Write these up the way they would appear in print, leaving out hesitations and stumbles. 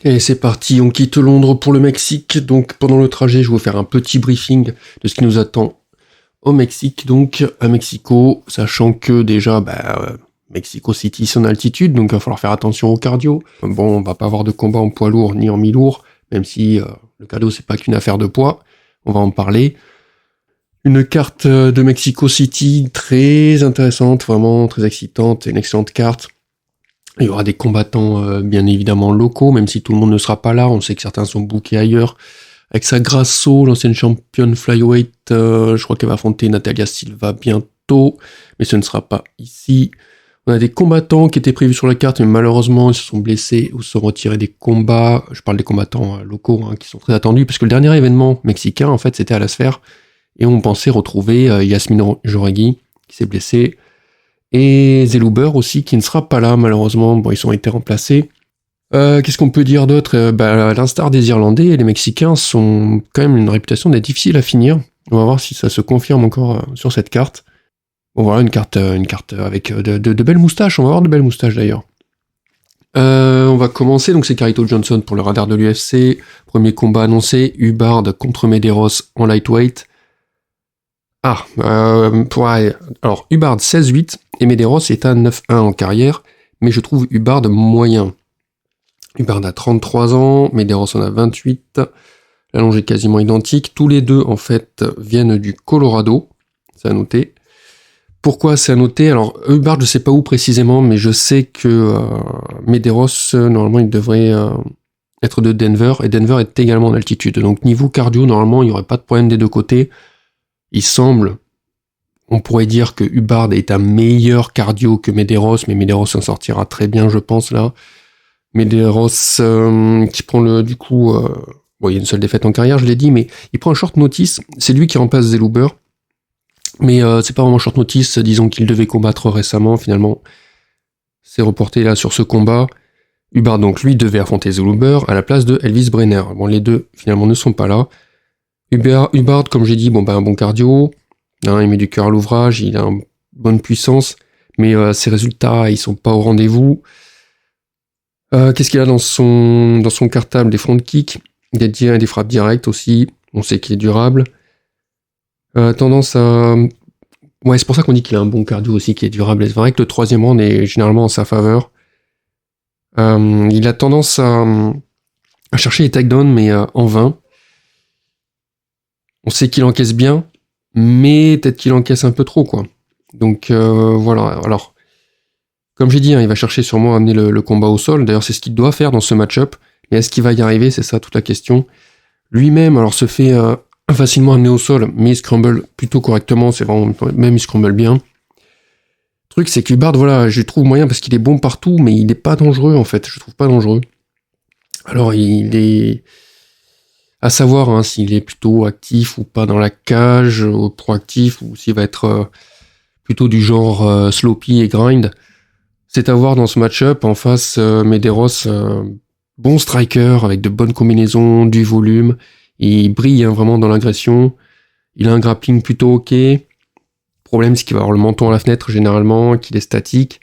Et c'est parti, on quitte Londres pour le Mexique. Donc pendant le trajet, je vais vous faire un petit briefing de ce qui nous attend au Mexique, donc à Mexico, sachant que déjà, Mexico City, c'est en altitude, donc il va falloir faire attention au cardio. Bon, on va pas avoir de combat en poids lourd ni en mi-lourd, même si le cardio, c'est pas qu'une affaire de poids. On va en parler. Une carte de Mexico City très intéressante, vraiment très excitante, une excellente carte. Il y aura des combattants bien évidemment locaux, même si tout le monde ne sera pas là. On sait que certains sont bookés ailleurs. Avec sa Grasso, l'ancienne championne flyweight, je crois qu'elle va affronter Natalia Silva bientôt, mais ce ne sera pas ici. On a des combattants qui étaient prévus sur la carte, mais malheureusement ils se sont blessés ou se sont retirés des combats. Je parle des combattants locaux qui sont très attendus, parce que le dernier événement mexicain, en fait, c'était à la Sphère, et on pensait retrouver Yasmine Jauregui, qui s'est blessée, et Zelouber aussi, qui ne sera pas là, malheureusement. Bon, ils ont été remplacés. Qu'est-ce qu'on peut dire d'autre ? À l'instar des Irlandais, les Mexicains sont quand même une réputation d'être difficiles à finir. On va voir si ça se confirme encore sur cette carte. Bon, voilà, une carte avec de belles moustaches. On va avoir de belles moustaches d'ailleurs. On va commencer, donc c'est Carlito Johnson pour le radar de l'UFC. Premier combat annoncé, Hubbard contre Medeiros en lightweight. Alors Hubbard 16-8 et Medeiros est à 9-1 en carrière, mais je trouve Hubbard moyen. Hubbard a 33 ans, Medeiros en a 28, l'allonge est quasiment identique. Tous les deux, en fait, viennent du Colorado, c'est à noter. Pourquoi c'est à noter ? Alors, Hubbard, je sais pas où précisément, mais je sais que Medeiros, normalement, il devrait être de Denver, et Denver est également en altitude. Donc, niveau cardio, normalement, il n'y aurait pas de problème des deux côtés. Il semble, on pourrait dire que Hubbard est un meilleur cardio que Medeiros, mais Medeiros s'en sortira très bien, je pense, là. Medeiros qui prend il y a une seule défaite en carrière, je l'ai dit, mais il prend un short notice, c'est lui qui remplace Zelouber, mais c'est pas vraiment short notice, disons qu'il devait combattre récemment, finalement, c'est reporté là sur ce combat. Hubbard, donc, lui, devait affronter Zelouber à la place de Elvis Brenner. Bon, les deux, finalement, ne sont pas là. Hubbard, comme j'ai dit, un bon cardio, il met du cœur à l'ouvrage, il a une bonne puissance, mais ses résultats, ils sont pas au rendez-vous. Qu'est-ce qu'il a dans son cartable ? Des front kicks, des frappes directes aussi, on sait qu'il est durable. Tendance à... Ouais, c'est pour ça qu'on dit qu'il a un bon cardio aussi, qui est durable. C'est vrai que le troisième round est généralement en sa faveur. Il a tendance à chercher les takedowns, mais en vain. On sait qu'il encaisse bien, mais peut-être qu'il encaisse un peu trop, quoi. Donc voilà, alors... Comme j'ai dit, il va chercher sûrement à amener le combat au sol. D'ailleurs, c'est ce qu'il doit faire dans ce match-up. Mais est-ce qu'il va y arriver ? C'est ça toute la question. Lui-même, alors, se fait facilement amener au sol, mais il scramble plutôt correctement. C'est vraiment, même il scramble bien. Le truc, c'est que Hubbard, voilà, je trouve moyen parce qu'il est bon partout, mais il n'est pas dangereux, en fait. Je trouve pas dangereux. Alors, il est... à savoir s'il est plutôt actif ou pas dans la cage, proactif, ou s'il va être plutôt du genre sloppy et grind. C'est à voir dans ce match-up. En face, Medeiros, bon striker, avec de bonnes combinaisons, du volume. Il brille vraiment dans l'agression. Il a un grappling plutôt ok. Problème, c'est qu'il va avoir le menton à la fenêtre généralement, qu'il est statique.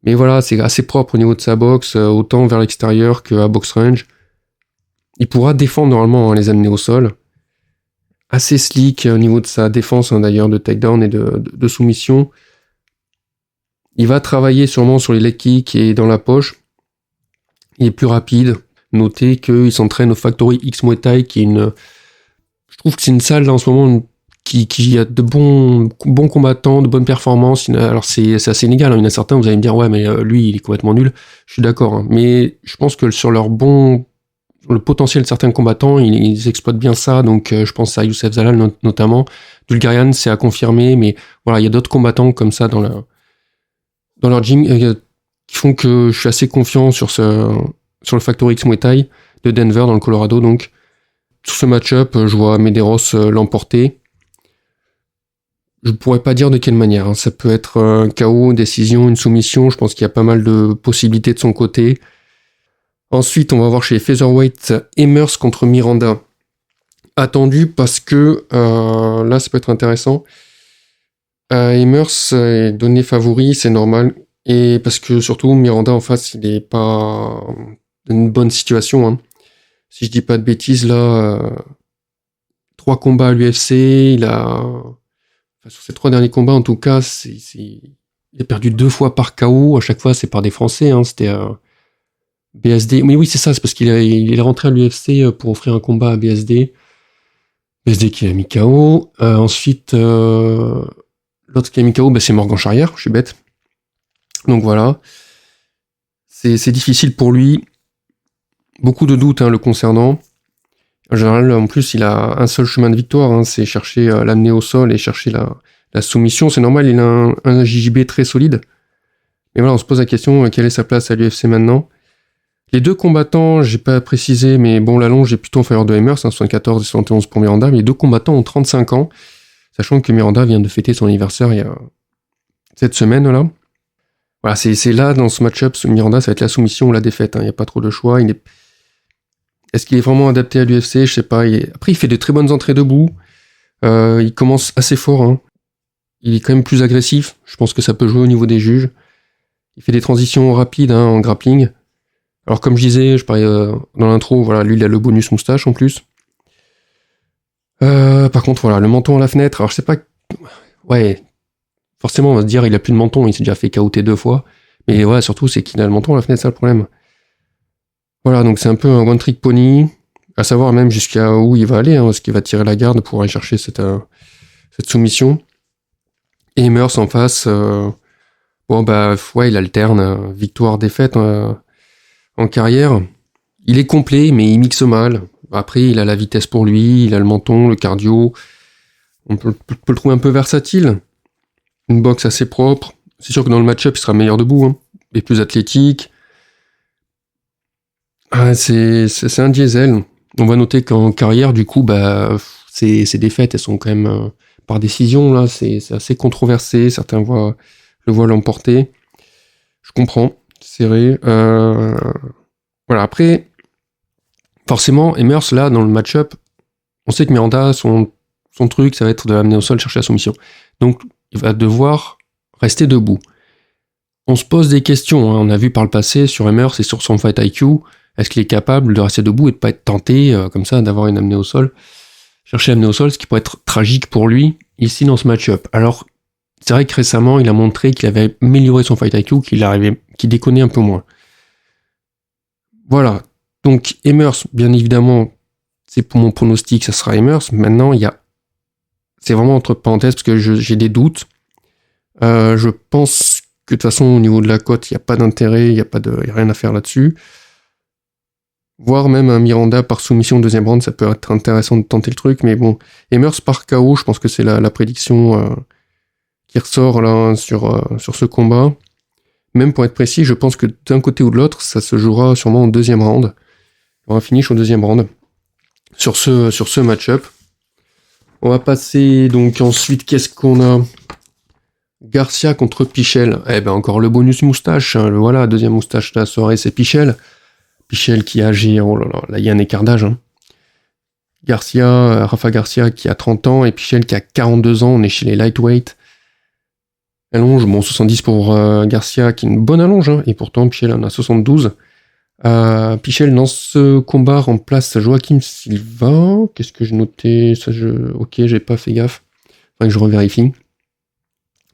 Mais voilà, c'est assez propre au niveau de sa boxe, autant vers l'extérieur qu'à box range. Il pourra défendre normalement les amener au sol. Assez slick au niveau de sa défense, d'ailleurs, de takedown et de soumission. Il va travailler sûrement sur les leg kicks et dans la poche. Il est plus rapide. Notez qu'il s'entraîne au Factory X Muay Thai, qui est une... Je trouve que c'est une salle là, en ce moment qui a de bons combattants, de bonnes performances. Alors c'est assez inégal. Il y en a certains, vous allez me dire, ouais, mais lui, il est complètement nul. Je suis d'accord. Mais je pense que sur le potentiel de certains combattants, ils exploitent bien ça. Donc je pense à Youssef Zalal notamment. Dulgarian, c'est à confirmer. Mais voilà, il y a d'autres combattants comme ça dans leur gym qui font que je suis assez confiant sur le Factory X Muay Thai de Denver dans le Colorado. Donc sur ce match-up, je vois Medeiros l'emporter. Je pourrais pas dire de quelle manière. Ça peut être un KO, décision, une soumission. Je pense qu'il y a pas mal de possibilités de son côté. Ensuite, on va voir chez les featherweight Emmers contre Miranda. Attendu parce que là, ça peut être intéressant. Emmers est donné favori, c'est normal. Et parce que surtout, Miranda en face, il est pas une bonne situation. Hein. Si je dis pas de bêtises, là, 3 combats à l'UFC, sur ces 3 derniers combats, en tout cas, il a perdu 2 fois par KO. À chaque fois, c'est par des Français. Hein. C'était BSD. Mais oui, c'est ça. C'est parce qu'il est rentré à l'UFC pour offrir un combat à BSD. BSD qui a mis KO. Ensuite, l'autre qui a mis KO, c'est Morgan Charrière. Je suis bête. Donc voilà. C'est difficile pour lui. Beaucoup de doutes le concernant. En général, en plus, il a un seul chemin de victoire, hein, c'est chercher l'amener au sol et chercher la soumission. C'est normal, il a un JJB très solide. Mais voilà, on se pose la question, quelle est sa place à l'UFC maintenant? Les 2 combattants, j'ai pas précisé, mais bon, la longe est plutôt en faveur de Emmers, 74 et 71 pour Miranda, mais les 2 combattants ont 35 ans, sachant que Miranda vient de fêter son anniversaire il y a cette semaine-là. Voilà, c'est là, dans ce match-up, Miranda, ça va être la soumission ou la défaite, il n'y a pas trop de choix. Est-ce qu'il est vraiment adapté à l'UFC? Je sais pas. Après, il fait de très bonnes entrées debout. Il commence assez fort. Hein. Il est quand même plus agressif. Je pense que ça peut jouer au niveau des juges. Il fait des transitions rapides en grappling. Alors, comme je disais, je parlais dans l'intro, voilà, lui, il a le bonus moustache en plus. Par contre, voilà, le menton à la fenêtre. Alors, je sais pas. Ouais. Forcément, on va se dire, il a plus de menton. Il s'est déjà fait KOT 2 fois. Mais ouais, surtout, c'est qu'il a le menton à la fenêtre, c'est ça le problème. Voilà, donc c'est un peu un one trick pony, à savoir même jusqu'à où il va aller, est-ce qu'il va tirer la garde pour aller chercher cette soumission. Et Emmers en face, il alterne victoire-défaite en carrière. Il est complet, mais il mixe mal. Après, il a la vitesse pour lui, il a le menton, le cardio. On peut le trouver un peu versatile. Une boxe assez propre. C'est sûr que dans le match-up, il sera meilleur debout, et plus athlétique. C'est un diesel. On va noter qu'en carrière, du coup, ces défaites, elles sont quand même par décision, là, c'est assez controversé. Certains le voient l'emporter. Je comprends, c'est vrai. Voilà, après, forcément, Emmers, là, dans le match-up, on sait que Miranda, son truc, ça va être de l'amener au sol, chercher la soumission. Donc, il va devoir rester debout. On se pose des questions, on a vu par le passé sur Emmers et sur son fight IQ. Est-ce qu'il est capable de rester debout et de pas être tenté, comme ça, d'avoir une amenée au sol? Chercher l'amener au sol, ce qui pourrait être tragique pour lui, ici, dans ce match-up. Alors, c'est vrai que récemment, il a montré qu'il avait amélioré son fight IQ, qu'il déconnait un peu moins. Voilà. Donc, Emmers, bien évidemment, c'est pour mon pronostic, ça sera Emmers. Maintenant, c'est vraiment entre parenthèses, parce que j'ai des doutes. Je pense que de toute façon, au niveau de la cote, il n'y a pas d'intérêt, il n'y a rien à faire là-dessus. Voire même un Miranda par soumission au 2e round, ça peut être intéressant de tenter le truc, mais bon, Emmers par KO, je pense que c'est la prédiction qui ressort là sur ce combat. Même pour être précis, je pense que d'un côté ou de l'autre, ça se jouera sûrement au 2e round. Il y aura un finish au 2e round sur ce match-up. On va passer donc ensuite, qu'est-ce qu'on a? Garcia contre Pichel. Encore le bonus moustache, voilà, 2e moustache de la soirée, c'est Pichel. Pichel qui est âgé, oh là là, là il y a un écart d'âge. Rafa Garcia qui a 30 ans et Pichel qui a 42 ans, on est chez les lightweight. Allonge, 70 pour Garcia qui est une bonne allonge, et pourtant Pichel en a 72. Pichel dans ce combat remplace Joaquim Silva. Qu'est-ce que je notais? Ok, j'ai pas fait gaffe. Faudrait que je revérifie.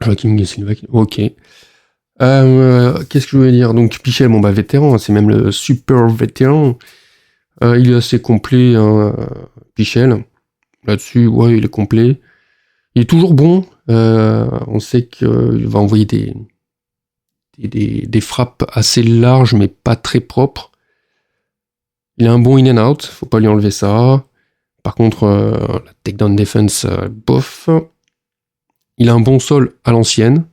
Joaquim Silva, ok. Qu'est-ce que je voulais dire? Donc Pichel, vétéran, c'est même le super vétéran. Il est assez complet, Pichel. Là-dessus, ouais, il est complet. Il est toujours bon. On sait qu'il va envoyer des frappes assez larges, mais pas très propres. Il a un bon in and out, faut pas lui enlever ça. Par contre, la takedown defense, bof. Il a un bon sol à l'ancienne.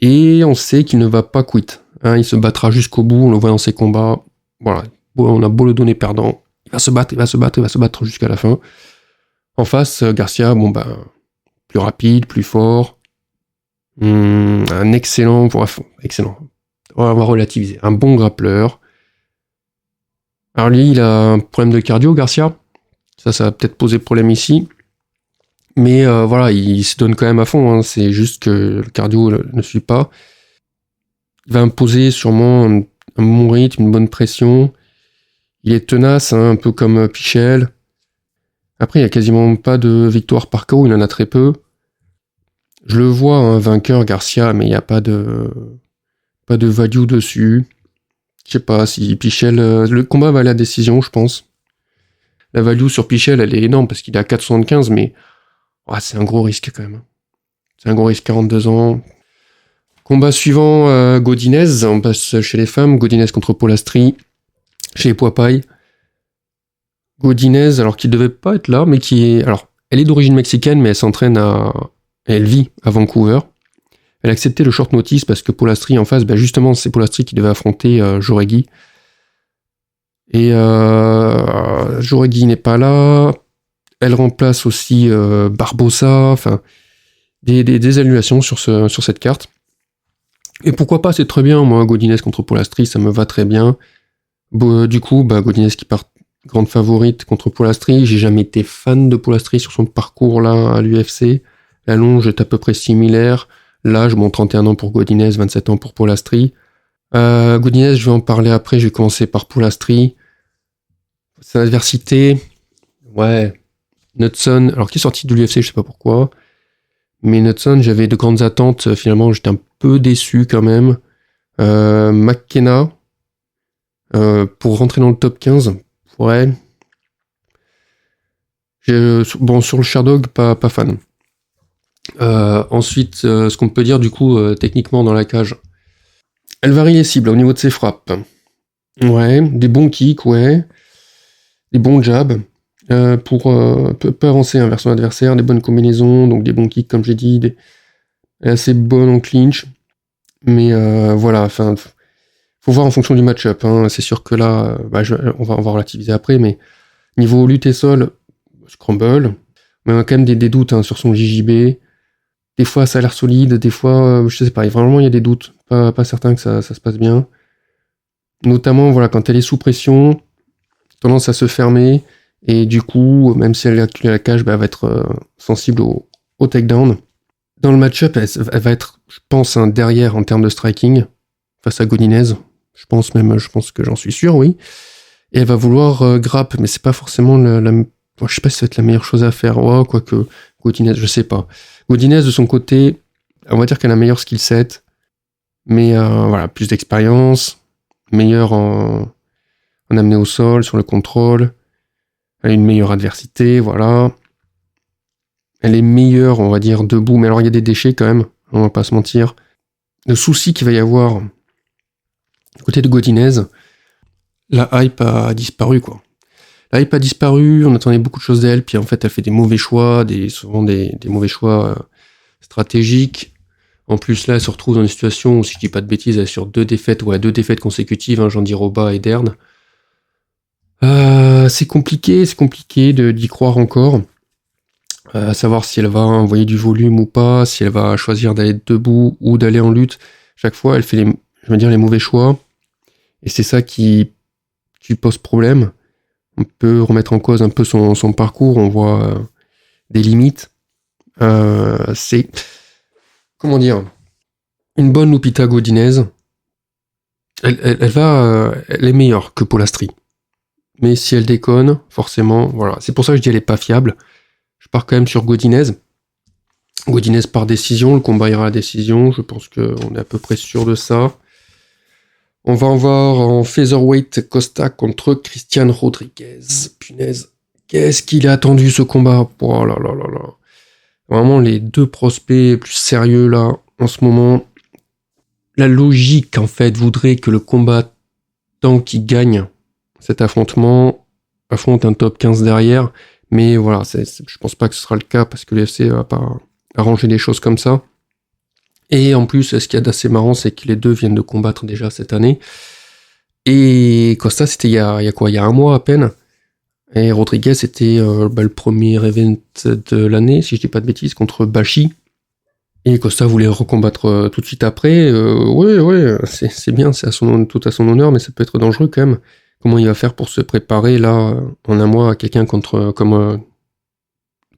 Et on sait qu'il ne va pas quitter. Il se battra jusqu'au bout, on le voit dans ses combats. Voilà, on a beau le donner perdant, il va se battre jusqu'à la fin. En face, Garcia, plus rapide, plus fort. Un excellent, on va relativiser, un bon grappleur. Alors lui, il a un problème de cardio, Garcia. Ça va peut-être poser problème ici. Mais voilà, il se donne quand même à fond, c'est juste que le cardio ne suit pas. Il va imposer sûrement un bon rythme, une bonne pression. Il est tenace, hein, un peu comme Pichel. Après, il n'y a quasiment pas de victoire par KO, il en a très peu. Je le vois, un vainqueur, Garcia, mais il n'y a pas de value dessus. Je sais pas si Pichel... le combat va à la décision, je pense. La value sur Pichel, elle est énorme parce qu'il est à 4,75, mais c'est un gros risque quand même. C'est un gros risque, 42 ans. Combat suivant, Godinez. On passe chez les femmes. Godinez contre Polastri. Chez les poids pailles. Godinez, alors qu'il devait pas être là, mais qui est... Alors, elle est d'origine mexicaine, mais elle s'entraîne à... Elle vit à Vancouver. Elle a accepté le short notice parce que Polastri en face, justement, c'est Polastri qui devait affronter Jauregui. Et Jauregui n'est pas là. Elle remplace aussi Barbosa. Enfin, des annulations sur cette carte. Et pourquoi pas, c'est très bien. Moi, Godinez contre Polastri, ça me va très bien. Du coup, Godinez qui part grande favorite contre Polastri. J'ai jamais été fan de Polastri sur son parcours là à l'UFC. La longe est à peu près similaire. L'âge, 31 ans pour Godinez, 27 ans pour Polastri. Godinez, je vais en parler après. Je vais commencer par Polastri. Sa adversité, Knudson, alors qui est sorti de l'UFC, je sais pas pourquoi. Mais Knudson, j'avais de grandes attentes. Finalement, j'étais un peu déçu quand même. McKenna, pour rentrer dans le top 15, ouais. Sur le Sherdog, pas fan. Ensuite, ce qu'on peut dire du coup, techniquement dans la cage, elle varie les cibles au niveau de ses frappes. Ouais, des bons kicks, ouais. Des bons jabs. Peut avancer vers son adversaire, des bonnes combinaisons, donc des bons kicks, comme j'ai dit, elle est assez bonne en clinch. Mais faut voir en fonction du match-up. Hein. C'est sûr que là, on va relativiser après, mais niveau lutte et sol, scramble. Mais on a quand même des doutes sur son JJB. Des fois, ça a l'air solide, des fois, je sais pas, vraiment, il y a des doutes. Pas certain que ça se passe bien. Notamment, quand elle est sous pression, tendance à se fermer, et du coup, même si elle est acculée à la cage, elle va être sensible au takedown. Dans le match-up, elle va être, je pense, derrière en termes de striking, face à Godinez. Je pense que j'en suis sûr, oui. Et elle va vouloir grappe, mais c'est pas forcément je sais pas si ça va être la meilleure chose à faire. Quoique, Godinez, je sais pas. Godinez, de son côté, on va dire qu'elle a un meilleur skill set, mais plus d'expérience, meilleure en amener au sol, sur le contrôle, elle a une meilleure adversité, voilà. Elle est meilleure, on va dire, debout, mais alors il y a des déchets quand même, on va pas se mentir. Le souci qu'il va y avoir du côté de Godinez, la hype a disparu, quoi. La hype a disparu, on attendait beaucoup de choses d'elle, puis en fait elle fait des mauvais choix, souvent des mauvais choix stratégiques. En plus là, elle se retrouve dans une situation où, si je dis pas de bêtises, elle est sur deux défaites consécutives, Jean Diroba et Dern. C'est compliqué d'y croire encore. À savoir si elle va envoyer du volume ou pas, si elle va choisir d'aller debout ou d'aller en lutte. Chaque fois, elle fait les mauvais choix. Et c'est ça qui pose problème. On peut remettre en cause un peu son parcours, on voit des limites. C'est, comment dire, une bonne Lupita Godinez. Elle est meilleure que Polastri. Mais si elle déconne, forcément, voilà. C'est pour ça que je dis elle est pas fiable. Je pars quand même sur Godinez. Godinez par décision, le combat ira à la décision. Je pense qu'on est à peu près sûr de ça. On va en voir en featherweight Costa contre Christian Rodriguez. Punaise, qu'est-ce qu'il a attendu ce combat? Oh là là là là. Vraiment les deux prospects plus sérieux là, en ce moment. La logique, en fait, voudrait que le combattant qui gagne cet affrontement affronte un top 15 derrière. Mais voilà, je pense pas que ce sera le cas parce que l'UFC va pas arranger des choses comme ça. Et en plus, ce qu'il y a d'assez marrant, c'est que les deux viennent de combattre déjà cette année. Et Costa, c'était il y a un mois à peine. Et Rodriguez, c'était le premier event de l'année, si je dis pas de bêtises, contre Bashi. Et Costa voulait recombattre tout de suite après. Ouais, c'est bien, c'est tout à son honneur, mais ça peut être dangereux quand même. Comment il va faire pour se préparer là en un mois à quelqu'un comme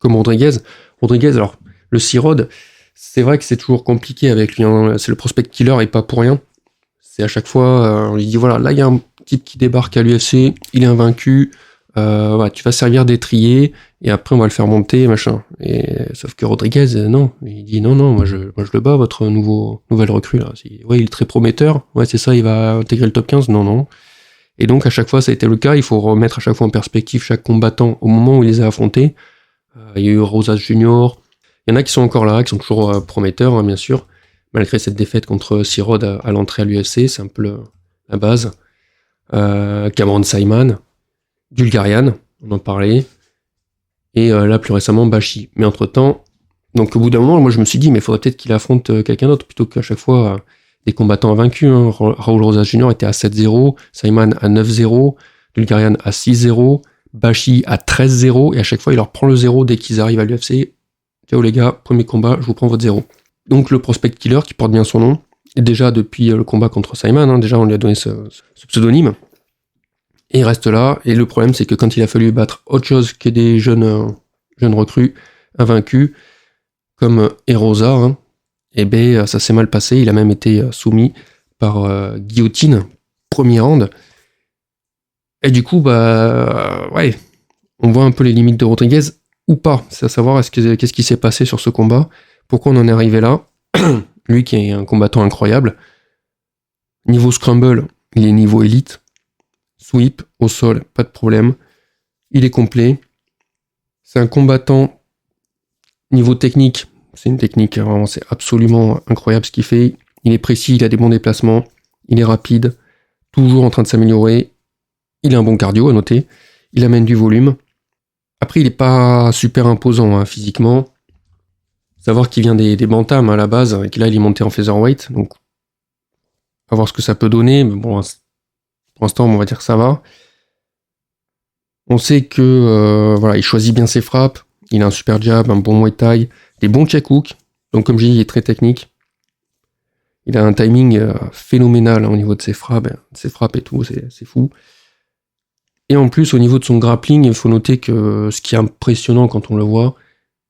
Rodriguez. Rodriguez, alors le C-Rod, c'est vrai que c'est toujours compliqué avec lui. Hein. C'est le prospect killer et pas pour rien. C'est à chaque fois, on lui dit voilà, là il y a un type qui débarque à l'UFC, il est invaincu, tu vas servir d'étrier, et après on va le faire monter, machin. Sauf que Rodriguez, non, il dit non, moi je le bats, votre nouvelle recrue là. Ouais, il est très prometteur, ouais c'est ça, il va intégrer le top 15, non. Et donc à chaque fois ça a été le cas, il faut remettre à chaque fois en perspective chaque combattant au moment où il les a affrontés. Il y a eu Rosas Junior, il y en a qui sont encore là, qui sont toujours prometteurs, hein, bien sûr, malgré cette défaite contre Sirod à l'entrée à l'UFC, c'est un peu la base. Cameron Saïman, Bulgarian, on en parlait, et là plus récemment Bashi. Mais entre-temps, donc au bout d'un moment, moi je me suis dit, mais il faudrait peut-être qu'il affronte quelqu'un d'autre, plutôt qu'à chaque fois des combattants invaincus. Hein. Raoul Rosas Jr. était à 7-0, Saïman à 9-0, Bulgarian à 6-0, Bashi à 13-0, et à chaque fois il leur prend le 0 dès qu'ils arrivent à l'UFC. Ciao les gars, premier combat, je vous prends votre 0. Donc le prospect killer, qui porte bien son nom, déjà depuis le combat contre Saïman, hein, déjà on lui a donné ce pseudonyme, et il reste là, et le problème c'est que quand il a fallu battre autre chose que des jeunes recrues, invaincus, comme Erosa, hein, et ben ça s'est mal passé, il a même été soumis par guillotine, premier round, et du coup, ouais, on voit un peu les limites de Rodriguez, ou pas, c'est à savoir qu'est-ce qui s'est passé sur ce combat, pourquoi on en est arrivé là, lui qui est un combattant incroyable, niveau scramble, il est niveau élite, sweep, au sol, pas de problème, il est complet, c'est un combattant, niveau technique, c'est une technique, vraiment c'est absolument incroyable ce qu'il fait, il est précis, il a des bons déplacements, il est rapide, toujours en train de s'améliorer, il a un bon cardio à noter, il amène du volume, après il est pas super imposant hein, physiquement, savoir qu'il vient des bantams à la base, et que là il est monté en featherweight, donc on va voir ce que ça peut donner, mais bon, pour l'instant on va dire que ça va. On sait que voilà, il choisit bien ses frappes, il a un super jab, un bon muay thai, des bons check hooks, donc comme je dis, il est très technique. Il a un timing phénoménal hein, au niveau de ses frappes et tout, c'est fou. Et en plus, au niveau de son grappling, il faut noter que ce qui est impressionnant quand on le voit,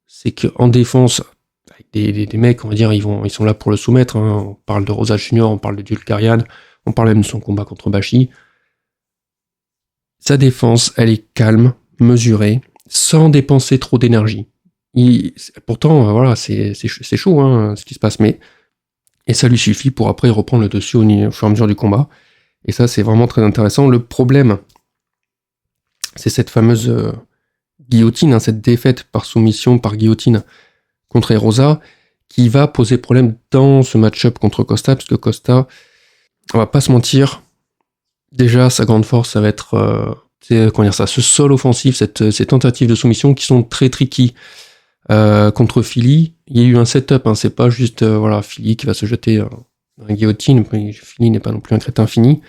c'est qu'en défense, avec des mecs, on va dire, ils sont là pour le soumettre. Hein. On parle de Rosas Junior, on parle de Dulkarian, on parle même de son combat contre Bashi. Sa défense, elle est calme, mesurée, sans dépenser trop d'énergie. Pourtant, voilà, c'est chaud hein, ce qui se passe, et ça lui suffit pour après reprendre le dessus au fur et à mesure du combat. Et ça, c'est vraiment très intéressant. Le problème, c'est cette fameuse guillotine, hein, cette défaite par soumission, par guillotine contre Erosa, qui va poser problème dans ce match-up contre Costa, parce que Costa, on va pas se mentir, déjà sa grande force, ça va être ce sol offensif, ces tentatives de soumission qui sont très tricky. Contre Philly, il y a eu un setup, hein, c'est pas juste Philly qui va se jeter dans la guillotine, Philly n'est pas non plus un crétin fini,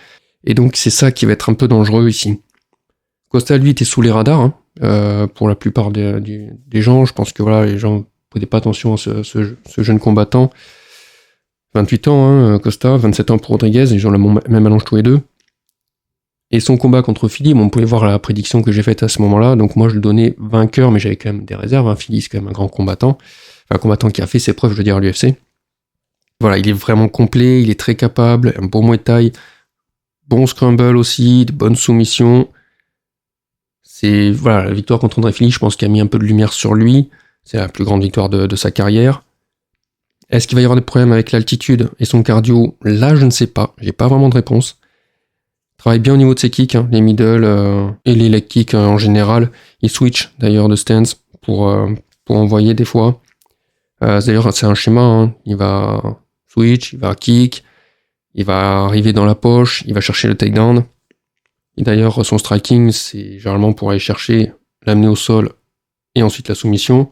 et donc c'est ça qui va être un peu dangereux ici. Costa, lui, était sous les radars, hein, pour la plupart des gens. Je pense que les gens ne prenaient pas attention à ce jeune combattant. 28 ans, hein, Costa, 27 ans pour Rodriguez, ils ont la même allonge tous les deux. Et son combat contre Philly, on pouvait voir la prédiction que j'ai faite à ce moment-là, donc moi je le donnais vainqueur, mais j'avais quand même des réserves. Hein. Philly, c'est quand même un grand combattant, un combattant qui a fait ses preuves, je veux dire, à l'UFC. Voilà, il est vraiment complet, il est très capable, un bon muay thai, bon scramble aussi, de bonnes soumissions. C'est la victoire contre André Philly, je pense qu'il a mis un peu de lumière sur lui. C'est la plus grande victoire de sa carrière. Est-ce qu'il va y avoir des problèmes avec l'altitude et son cardio? Là, je ne sais pas. J'ai pas vraiment de réponse. Il travaille bien au niveau de ses kicks, hein, les middle et les leg kicks en général. Il switch d'ailleurs de stance pour envoyer des fois. D'ailleurs, c'est un schéma. Hein. Il va switch, il va kick, il va arriver dans la poche, il va chercher le takedown. Et d'ailleurs, son striking, c'est généralement pour aller chercher, l'amener au sol et ensuite la soumission.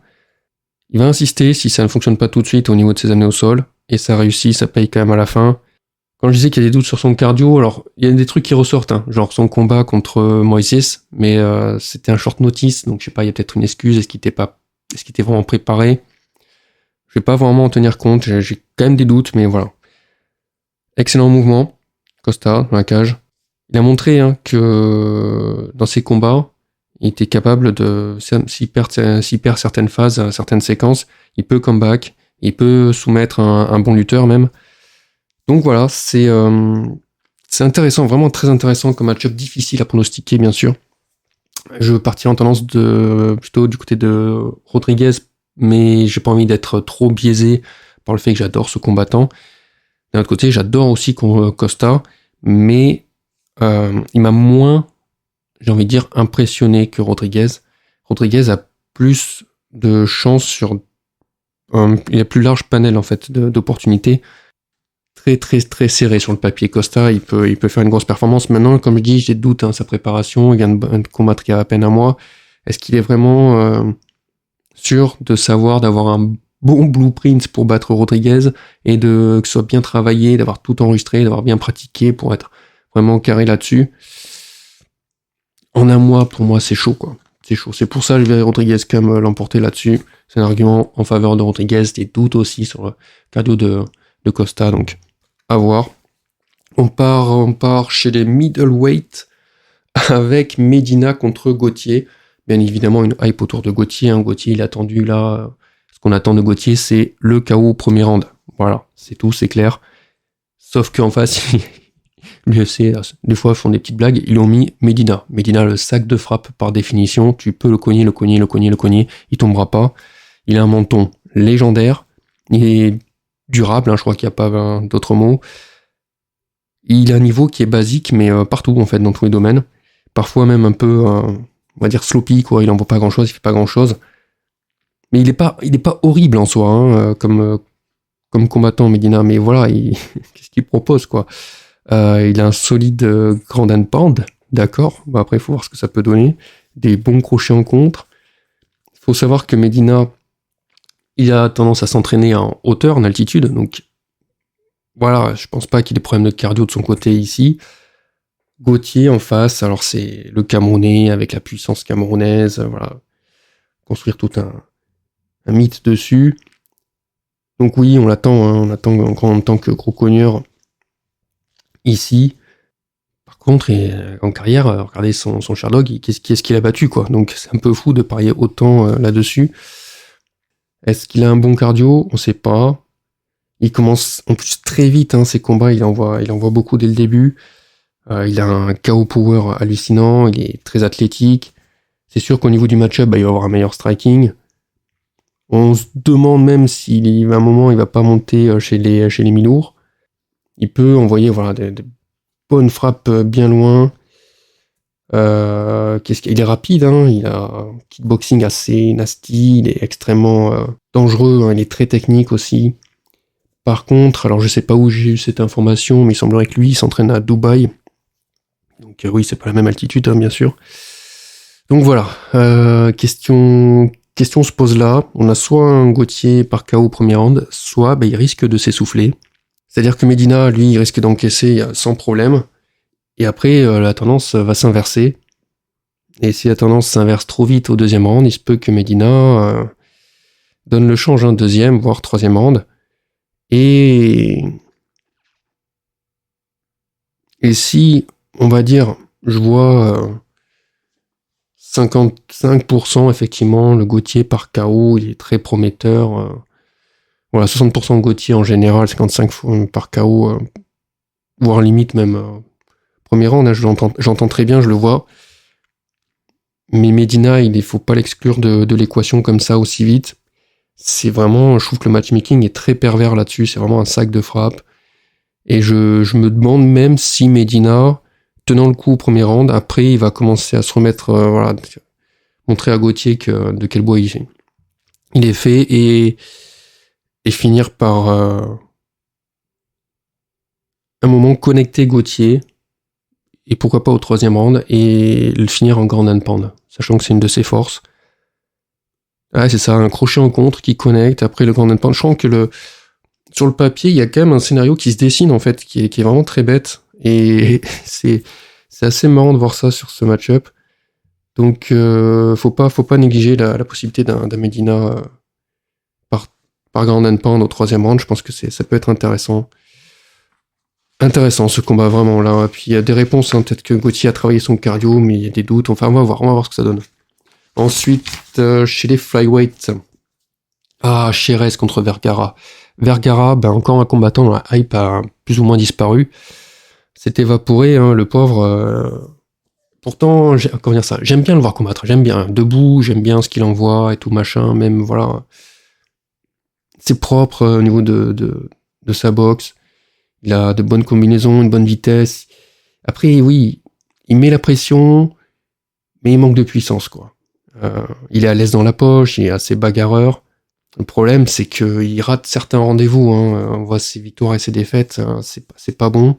Il va insister si ça ne fonctionne pas tout de suite au niveau de ses amener au sol, et ça réussit, ça paye quand même à la fin. Quand je disais qu'il y a des doutes sur son cardio, alors il y a des trucs qui ressortent, hein, genre son combat contre Moises, mais c'était un short notice, donc je sais pas, il y a peut-être une excuse, est-ce qu'il était vraiment préparé? Je vais pas vraiment en tenir compte, j'ai quand même des doutes, mais voilà. Excellent mouvement, Costa, dans la cage. Il a montré hein, que dans ses combats, il était capable de, s'il perd certaines phases, certaines séquences, il peut come back, il peut soumettre un bon lutteur même. Donc voilà, c'est intéressant, vraiment très intéressant comme match-up, difficile à pronostiquer bien sûr. Je partirai en tendance plutôt du côté de Rodriguez, mais j'ai pas envie d'être trop biaisé par le fait que j'adore ce combattant. D'un autre côté, j'adore aussi Costa, mais il m'a moins, j'ai envie de dire, impressionné que Rodriguez. Rodriguez a plus de chances sur il a plus large panel en fait d'opportunités. Très très très serré sur le papier. Costa, il peut faire une grosse performance. Maintenant, comme je dis, j'ai des doutes, sa préparation, il vient de combattre il y a à peine un mois. Est-ce qu'il est vraiment sûr de savoir, d'avoir un bon blueprint pour battre Rodriguez et que ce soit bien travaillé, d'avoir tout enregistré, d'avoir bien pratiqué pour être vraiment carré là-dessus? En un mois, pour moi, c'est chaud, quoi. C'est chaud. C'est pour ça que je vais Rodriguez quand même l'emporter là-dessus. C'est un argument en faveur de Rodriguez. Des doutes aussi sur le cardio de Costa, donc à voir. On part chez les middleweight avec Medina contre Gauthier. Bien évidemment, une hype autour de Gauthier. Gauthier, il est attendu là. Ce qu'on attend de Gauthier, c'est le KO au premier round. Voilà, c'est tout, c'est clair. Sauf qu'en face, l'UFC, des fois, font des petites blagues. Ils ont mis Medina. Medina, le sac de frappe par définition. Tu peux le cogner. Il tombera pas. Il a un menton légendaire. Il est durable, je crois qu'il n'y a pas d'autres mots. Il a un niveau qui est basique, mais partout, en fait, dans tous les domaines. Parfois même un peu, on va dire, sloppy, quoi. Il n'en vaut pas grand-chose, il fait pas grand-chose. Mais il n'est pas horrible en soi, comme combattant, Medina. Mais voilà, qu'est-ce qu'il propose, quoi. Il a un solide grand and pound, d'accord. Bah, après, il faut voir ce que ça peut donner. Des bons crochets en contre. Il faut savoir que Medina, il a tendance à s'entraîner en hauteur, en altitude, donc voilà, je pense pas qu'il ait des problèmes de cardio de son côté ici. Gauthier en face, alors c'est le Camerounais avec la puissance camerounaise, voilà, construire tout un mythe dessus. Donc oui, on l'attend, on attend encore en tant que gros cogneur ici. Par contre, en carrière, regardez son Sherdog, qu'est-ce qu'il a battu, quoi. Donc c'est un peu fou de parier autant là-dessus. Est-ce qu'il a un bon cardio? On sait pas. Il commence en plus très vite ses combats, il envoie beaucoup dès le début. Il a un KO power hallucinant, il est très athlétique. C'est sûr qu'au niveau du match-up, il va avoir un meilleur striking. On se demande même s'il à un moment il va pas monter chez les mi-lourds. Il peut envoyer des bonnes frappes bien loin. Il est rapide, il a un kickboxing assez nasty, il est extrêmement dangereux, il est très technique aussi. Par contre, alors je sais pas où j'ai eu cette information, mais il semblerait que lui, il s'entraîne à Dubaï. Donc oui, c'est pas la même altitude, bien sûr. Donc voilà, question se pose là. On a soit un Gauthier par KO au premier round, soit il risque de s'essouffler. C'est-à-dire que Medina, lui, il risque d'encaisser sans problème. Et après, la tendance va s'inverser. Et si la tendance s'inverse trop vite au deuxième round, il se peut que Medina donne le change un deuxième, voire troisième round. Et si, on va dire, je vois 55% effectivement, le Gauthier par KO, il est très prometteur. Voilà, 60% Gauthier en général, 55% par KO, voire limite même premier round, j'entends très bien, je le vois. Mais Medina, il ne faut pas l'exclure de l'équation comme ça aussi vite. C'est vraiment, je trouve que le matchmaking est très pervers là-dessus, c'est vraiment un sac de frappe. Et je me demande même si Medina, tenant le coup au premier round, après il va commencer à se remettre, montrer à Gauthier de quel bois il est fait et finir par un moment connecter Gauthier, et pourquoi pas au troisième round, et le finir en grand and pound, sachant que c'est une de ses forces. Ouais, c'est ça, un crochet en contre qui connecte, après le grand and pound. Je sens que sur le papier, il y a quand même un scénario qui se dessine, en fait, qui est vraiment très bête, et c'est assez marrant de voir ça sur ce match-up. Donc, faut pas négliger la possibilité d'un Medina par grand and pound au troisième round. Je pense que ça peut être intéressant. Intéressant ce combat, vraiment, là. Et puis, il y a des réponses, peut-être que Gauthier a travaillé son cardio, mais il y a des doutes. Enfin, on va voir ce que ça donne. Ensuite, chez les flyweights. Chez Chez contre Vergara. Vergara, encore un combattant dans la hype à plus ou moins disparu. S'est évaporé, hein, le pauvre. Pourtant, comment dire ça, j'aime bien le voir combattre, j'aime bien. Debout, j'aime bien ce qu'il envoie et tout machin, même, voilà. C'est propre au niveau de sa boxe. Il a de bonnes combinaisons, une bonne vitesse. Après, oui, il met la pression, mais il manque de puissance, quoi. Il est à l'aise dans la poche, il est assez bagarreur. Le problème, c'est qu'il rate certains rendez-vous. Hein. On voit ses victoires et ses défaites, hein, c'est pas bon.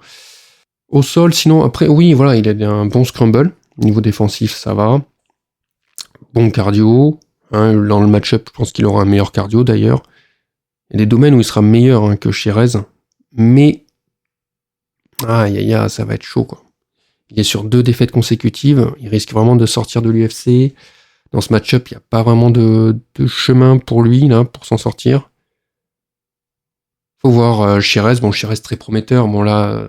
Au sol, sinon, après, oui, voilà, il a un bon scramble. Niveau défensif, ça va. Bon cardio. Hein, dans le match-up, je pense qu'il aura un meilleur cardio, d'ailleurs. Il y a des domaines où il sera meilleur, hein, que Chirez. Mais, ça va être chaud, quoi. Il est sur 2 défaites consécutives. Il risque vraiment de sortir de l'UFC. Dans ce match-up, il n'y a pas vraiment de chemin pour lui, là, pour s'en sortir. Faut voir Chirez. Bon, Chirez très prometteur. Bon, là,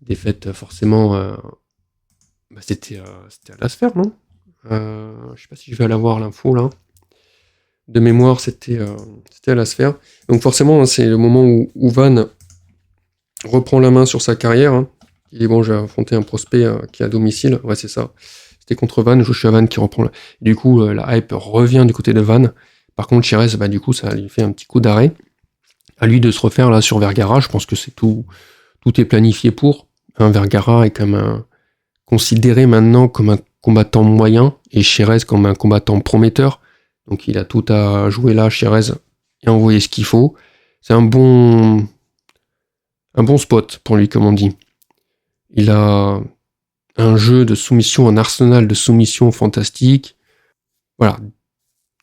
défaite, forcément, c'était à la sphère, non? Je sais pas si je vais aller voir l'info, là. De mémoire, c'était à la sphère. Donc forcément, hein, c'est le moment où Van reprend la main sur sa carrière. Hein. Il dit, bon, j'ai affronté un prospect qui est à domicile. Ouais, c'est ça. C'était contre Van, Joshua Van qui reprend. Du coup, la hype revient du côté de Van. Par contre, Chirez, du coup, ça lui fait un petit coup d'arrêt. À lui de se refaire là sur Vergara. Je pense que c'est tout est planifié pour. Hein, Vergara est comme considéré maintenant comme un combattant moyen et Chirez comme un combattant prometteur. Donc il a tout à jouer là, Chirez, et envoyer ce qu'il faut. C'est un bon spot pour lui, comme on dit. Il a un jeu de soumission, un arsenal de soumission fantastique. Voilà.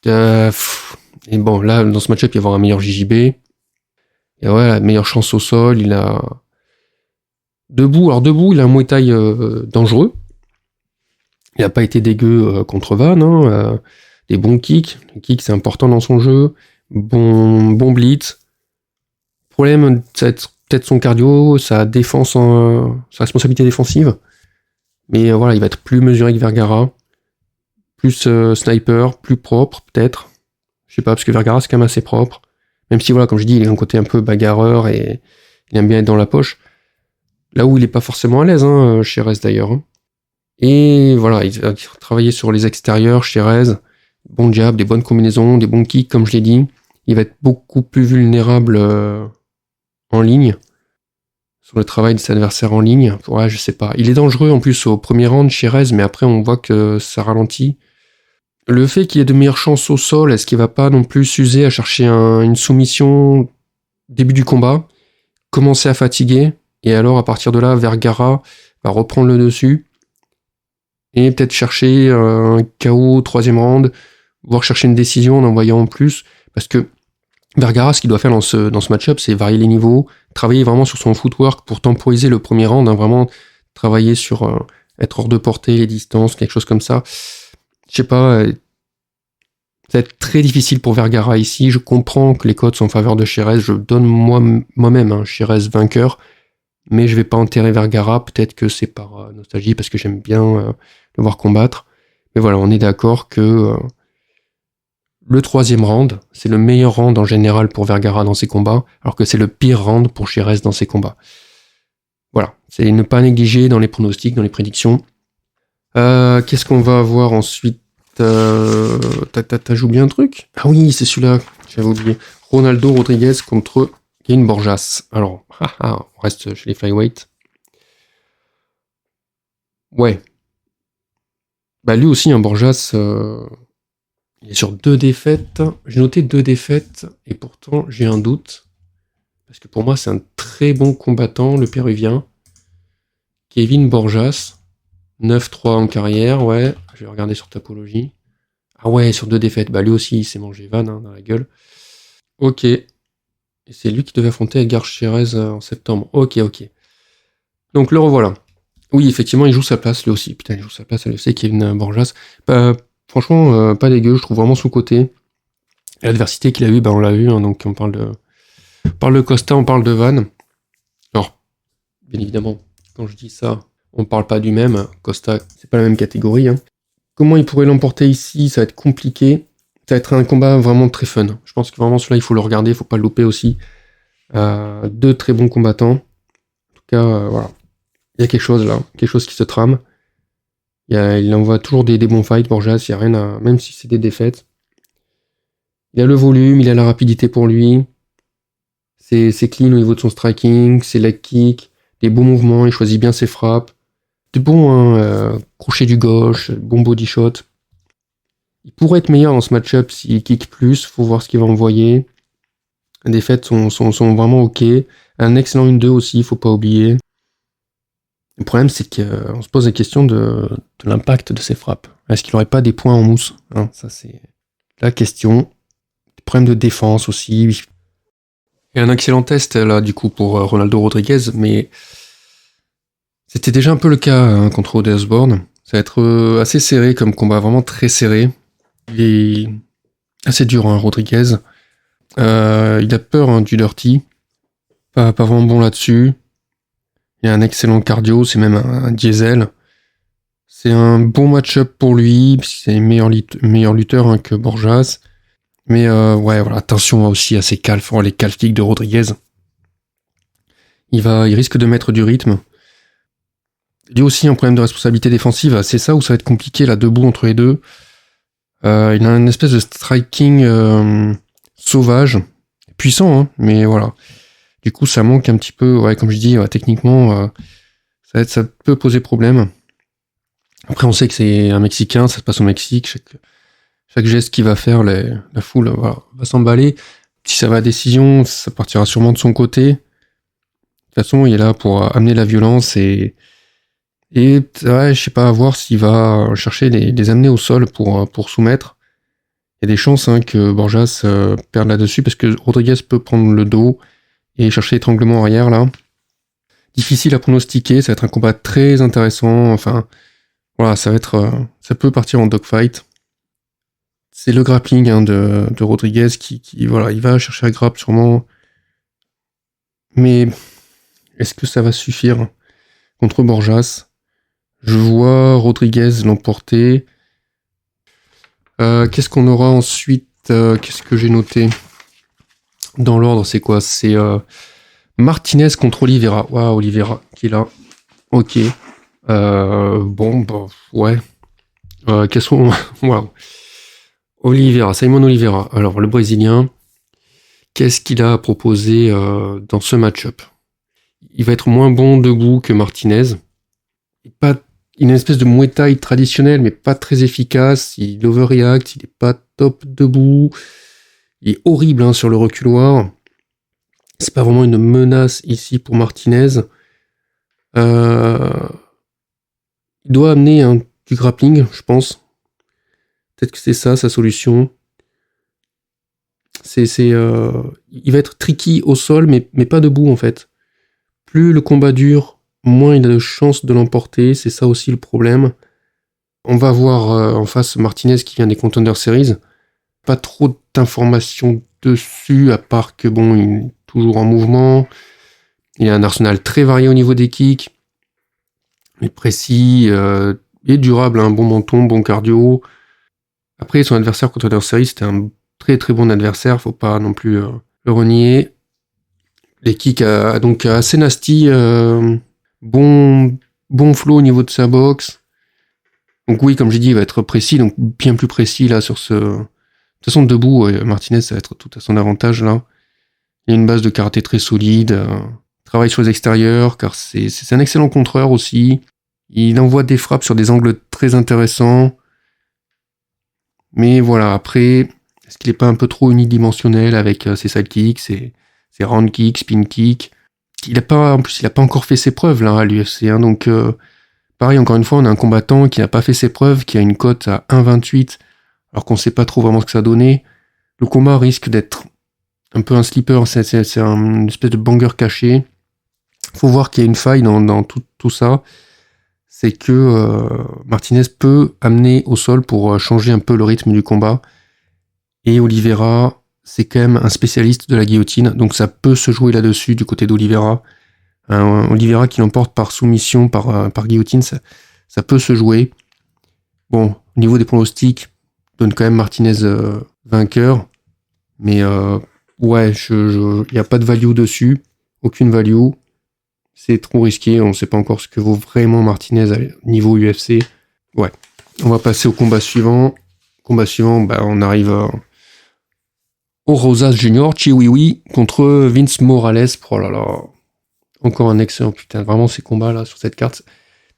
Et bon, là, dans ce match-up, il va y avoir un meilleur JJB. Et ouais, la meilleure chance au sol. Il a debout. Alors debout, il a un Muay Thai dangereux. Il n'a pas été dégueu contre Van. Hein, des bons kicks. Les kicks, c'est important dans son jeu. Bon blitz. Problème, ça va être peut-être son cardio, sa défense, sa responsabilité défensive. Mais voilà, il va être plus mesuré que Vergara. Plus sniper, plus propre, peut-être. Je sais pas, parce que Vergara, c'est quand même assez propre. Même si, voilà, comme je dis, il a un côté un peu bagarreur et il aime bien être dans la poche. Là où il est pas forcément à l'aise, hein, Chirez d'ailleurs. Hein. Et voilà, il va travailler sur les extérieurs, Chirez. Bon jab, des bonnes combinaisons, des bons kicks, comme je l'ai dit. Il va être beaucoup plus vulnérable en ligne. Sur le travail de ses adversaires en ligne. Ouais, je sais pas. Il est dangereux en plus au premier round, Chirez, mais après on voit que ça ralentit. Le fait qu'il ait de meilleures chances au sol, est-ce qu'il va pas non plus s'user à chercher une soumission début du combat, commencer à fatiguer, et alors à partir de là, Vergara va reprendre le dessus, et peut-être chercher un KO au 3e round, voire chercher une décision en envoyant en plus, parce que Vergara, ce qu'il doit faire dans ce match-up, c'est varier les niveaux, travailler vraiment sur son footwork pour temporiser le premier round, hein, vraiment travailler sur être hors de portée, les distances, quelque chose comme ça. Je sais pas, ça va être très difficile pour Vergara ici. Je comprends que les codes sont en faveur de Chirez. Je donne moi-même un Chirez vainqueur, mais je vais pas enterrer Vergara. Peut-être que c'est par nostalgie, parce que j'aime bien le voir combattre. Mais voilà, on est d'accord que le 3e round, c'est le meilleur round en général pour Vergara dans ses combats, alors que c'est le pire round pour Chirez dans ses combats. Voilà, c'est ne pas négliger dans les pronostics, dans les prédictions. Qu'est-ce qu'on va avoir ensuite? J'oublie un truc? Ah oui, c'est celui-là, j'avais oublié. Ronaldo Rodriguez contre Cain Borjas. Alors, on reste chez les flyweight. Ouais. Bah lui aussi, un Borjas... il est sur 2 défaites. J'ai noté 2 défaites, et pourtant j'ai un doute. Parce que pour moi, c'est un très bon combattant, le péruvien. Kevin Borjas. 9-3 en carrière, ouais. Je vais regarder sur Tapologie. Ah ouais, sur 2 défaites. Bah lui aussi, il s'est mangé Van dans la gueule. Ok. Et c'est lui qui devait affronter Edgar Chirez en septembre. Ok. Donc le revoilà. Oui, effectivement, il joue sa place, lui aussi. Putain, il joue sa place à l'UFC, Kevin Borjas. Franchement, pas dégueu, je trouve vraiment son côté. L'adversité qu'il a eu, on l'a vu, hein, donc on parle de Costa, on parle de Van. Alors, bien évidemment, quand je dis ça, on parle pas du même. Costa, c'est pas la même catégorie. Hein. Comment il pourrait l'emporter ici, ça va être compliqué. Ça va être un combat vraiment très fun. Je pense que vraiment celui-là, il faut le regarder, il faut pas le louper aussi. 2 très bons combattants. cas, voilà. Il y a quelque chose là, quelque chose qui se trame. Il envoie toujours des bons fights, Borjas, il n'y a rien à... Même si c'est des défaites. Il a le volume, il a la rapidité pour lui. C'est clean au niveau de son striking, ses leg kicks, des bons mouvements, il choisit bien ses frappes. De bons crochet du gauche, bon body shot. Il pourrait être meilleur dans ce match-up s'il kick plus, faut voir ce qu'il va envoyer. Les défaites sont vraiment ok. Un excellent 1-2 aussi, faut pas oublier. Le problème, c'est qu'on se pose la question de l'impact de ses frappes. Est-ce qu'il n'aurait pas des points en mousse, hein? Ça, c'est la question. Des problèmes de défense aussi. Il y a un excellent test, là, du coup, pour Ronaldo Rodriguez, mais c'était déjà un peu le cas hein, contre Ode Osbourne. Ça va être assez serré comme combat, vraiment très serré. Il est assez dur, hein, Rodriguez. Il a peur hein, du dirty. Pas vraiment bon là-dessus. Il a un excellent cardio, c'est même un diesel. C'est un bon match-up pour lui, c'est meilleur lutteur hein, que Borjas. Mais ouais, voilà, attention aussi à ses calfs, les calf kicks de Rodriguez. Il risque de mettre du rythme. Il y a aussi un problème de responsabilité défensive, c'est ça où ça va être compliqué là, debout entre les deux. Il a une espèce de striking sauvage, puissant, hein, mais voilà. Du coup, ça manque un petit peu, ouais, comme je dis, ouais, techniquement, ça peut poser problème. Après, on sait que c'est un Mexicain, ça se passe au Mexique. Chaque geste qu'il va faire, la foule voilà, va s'emballer. Si ça va à décision, ça partira sûrement de son côté. De toute façon, il est là pour amener la violence et ouais, je sais pas, à voir s'il va chercher les amener au sol pour soumettre. Il y a des chances hein, que Borjas perde là-dessus parce que Rodriguez peut prendre le dos et chercher l'étranglement arrière là. Difficile à pronostiquer, ça va être un combat très intéressant. Enfin, voilà, ça peut partir en dogfight. C'est le grappling hein, de Rodriguez qui voilà, il va chercher à grappe sûrement. Mais est-ce que ça va suffire contre Borjas? Je vois Rodriguez l'emporter. Qu'est-ce qu'on aura ensuite? Qu'est-ce que j'ai noté? Dans l'ordre, c'est quoi? C'est Martinez contre Oliveira. Waouh, Oliveira qui est là. Ok. Bon, bah, ouais. Qu'est-ce qu'on... Waouh. Oliveira, Simon Oliveira. Alors, le Brésilien, qu'est-ce qu'il a à proposer dans ce match-up? Il va être moins bon debout que Martinez. Il a une espèce de Muay Thai traditionnel, mais pas très efficace. Il overreact, il est pas top debout. Il est horrible hein, sur le reculoir. C'est pas vraiment une menace ici pour Martinez. Il doit amener du grappling, je pense. Peut-être que c'est ça sa solution. Il va être tricky au sol, mais pas debout en fait. Plus le combat dure, moins il a de chances de l'emporter. C'est ça aussi le problème. On va voir en face Martinez qui vient des Contender Series. Pas trop d'informations dessus, à part que bon, il est toujours en mouvement. Il a un arsenal très varié au niveau des kicks. Mais précis et durable, un bon menton, bon cardio. Après, son adversaire Contender Series, c'était un très très bon adversaire, faut pas non plus le renier. Les kicks donc assez nasty, bon flow au niveau de sa boxe. Donc oui, comme j'ai dit, il va être précis, donc bien plus précis là sur ce... De toute façon, debout, Martinez, ça va être tout à son avantage là. Il a une base de karaté très solide, travaille sur les extérieurs, car c'est un excellent contreur aussi. Il envoie des frappes sur des angles très intéressants. Mais voilà, après, est-ce qu'il n'est pas un peu trop unidimensionnel avec ses sidekicks, ses round kicks, spin kicks? En plus, il n'a pas encore fait ses preuves là à l'UFC. Hein, donc, pareil, encore une fois, on a un combattant qui n'a pas fait ses preuves, qui a une cote à 1,28, alors qu'on ne sait pas trop vraiment ce que ça a donné. Le combat risque d'être un peu un sleeper, c'est une espèce de banger caché. Faut voir qu'il y a une faille dans tout ça. C'est que Martinez peut amener au sol pour changer un peu le rythme du combat. Et Oliveira, c'est quand même un spécialiste de la guillotine, donc ça peut se jouer là-dessus du côté d'Oliveira. Oliveira qui l'emporte par soumission, par guillotine, ça peut se jouer. Bon, au niveau des pronostics, donne quand même Martinez vainqueur. Mais ouais, il n'y a pas de value dessus, aucune value. C'est trop risqué, on ne sait pas encore ce que vaut vraiment Martinez à niveau UFC. Ouais, on va passer au combat suivant. Combat suivant, on arrive au Rosas Junior, Chiwiwi, contre Vince Morales. Oh là là, encore un excellent, putain, vraiment ces combats-là sur cette carte.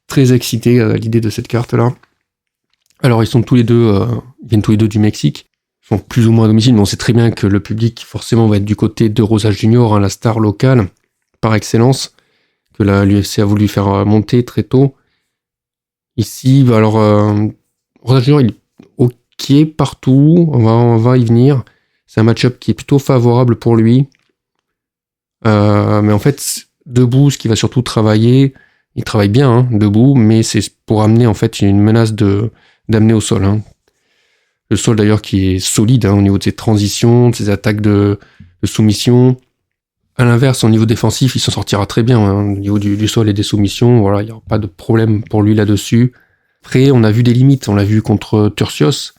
Très excité à l'idée de cette carte-là. Alors ils sont tous les deux, ils viennent tous les deux du Mexique. Ils sont plus ou moins à domicile, mais on sait très bien que le public forcément va être du côté de Rosas Junior, la star locale par excellence, que l'UFC a voulu faire monter très tôt. Ici, alors Rosas Junior, il est ok partout, on va y venir. C'est un match-up qui est plutôt favorable pour lui. Mais en fait, debout, ce qu'il va surtout travailler, il travaille bien hein, debout, mais c'est pour amener en fait une menace d'amener au sol. Hein. Le sol d'ailleurs qui est solide hein, au niveau de ses transitions, de ses attaques de soumission. À l'inverse, au niveau défensif, il s'en sortira très bien hein, au niveau du sol et des soumissions. Voilà, il n'y aura pas de problème pour lui là-dessus. Après, on a vu des limites. On l'a vu contre Turcios.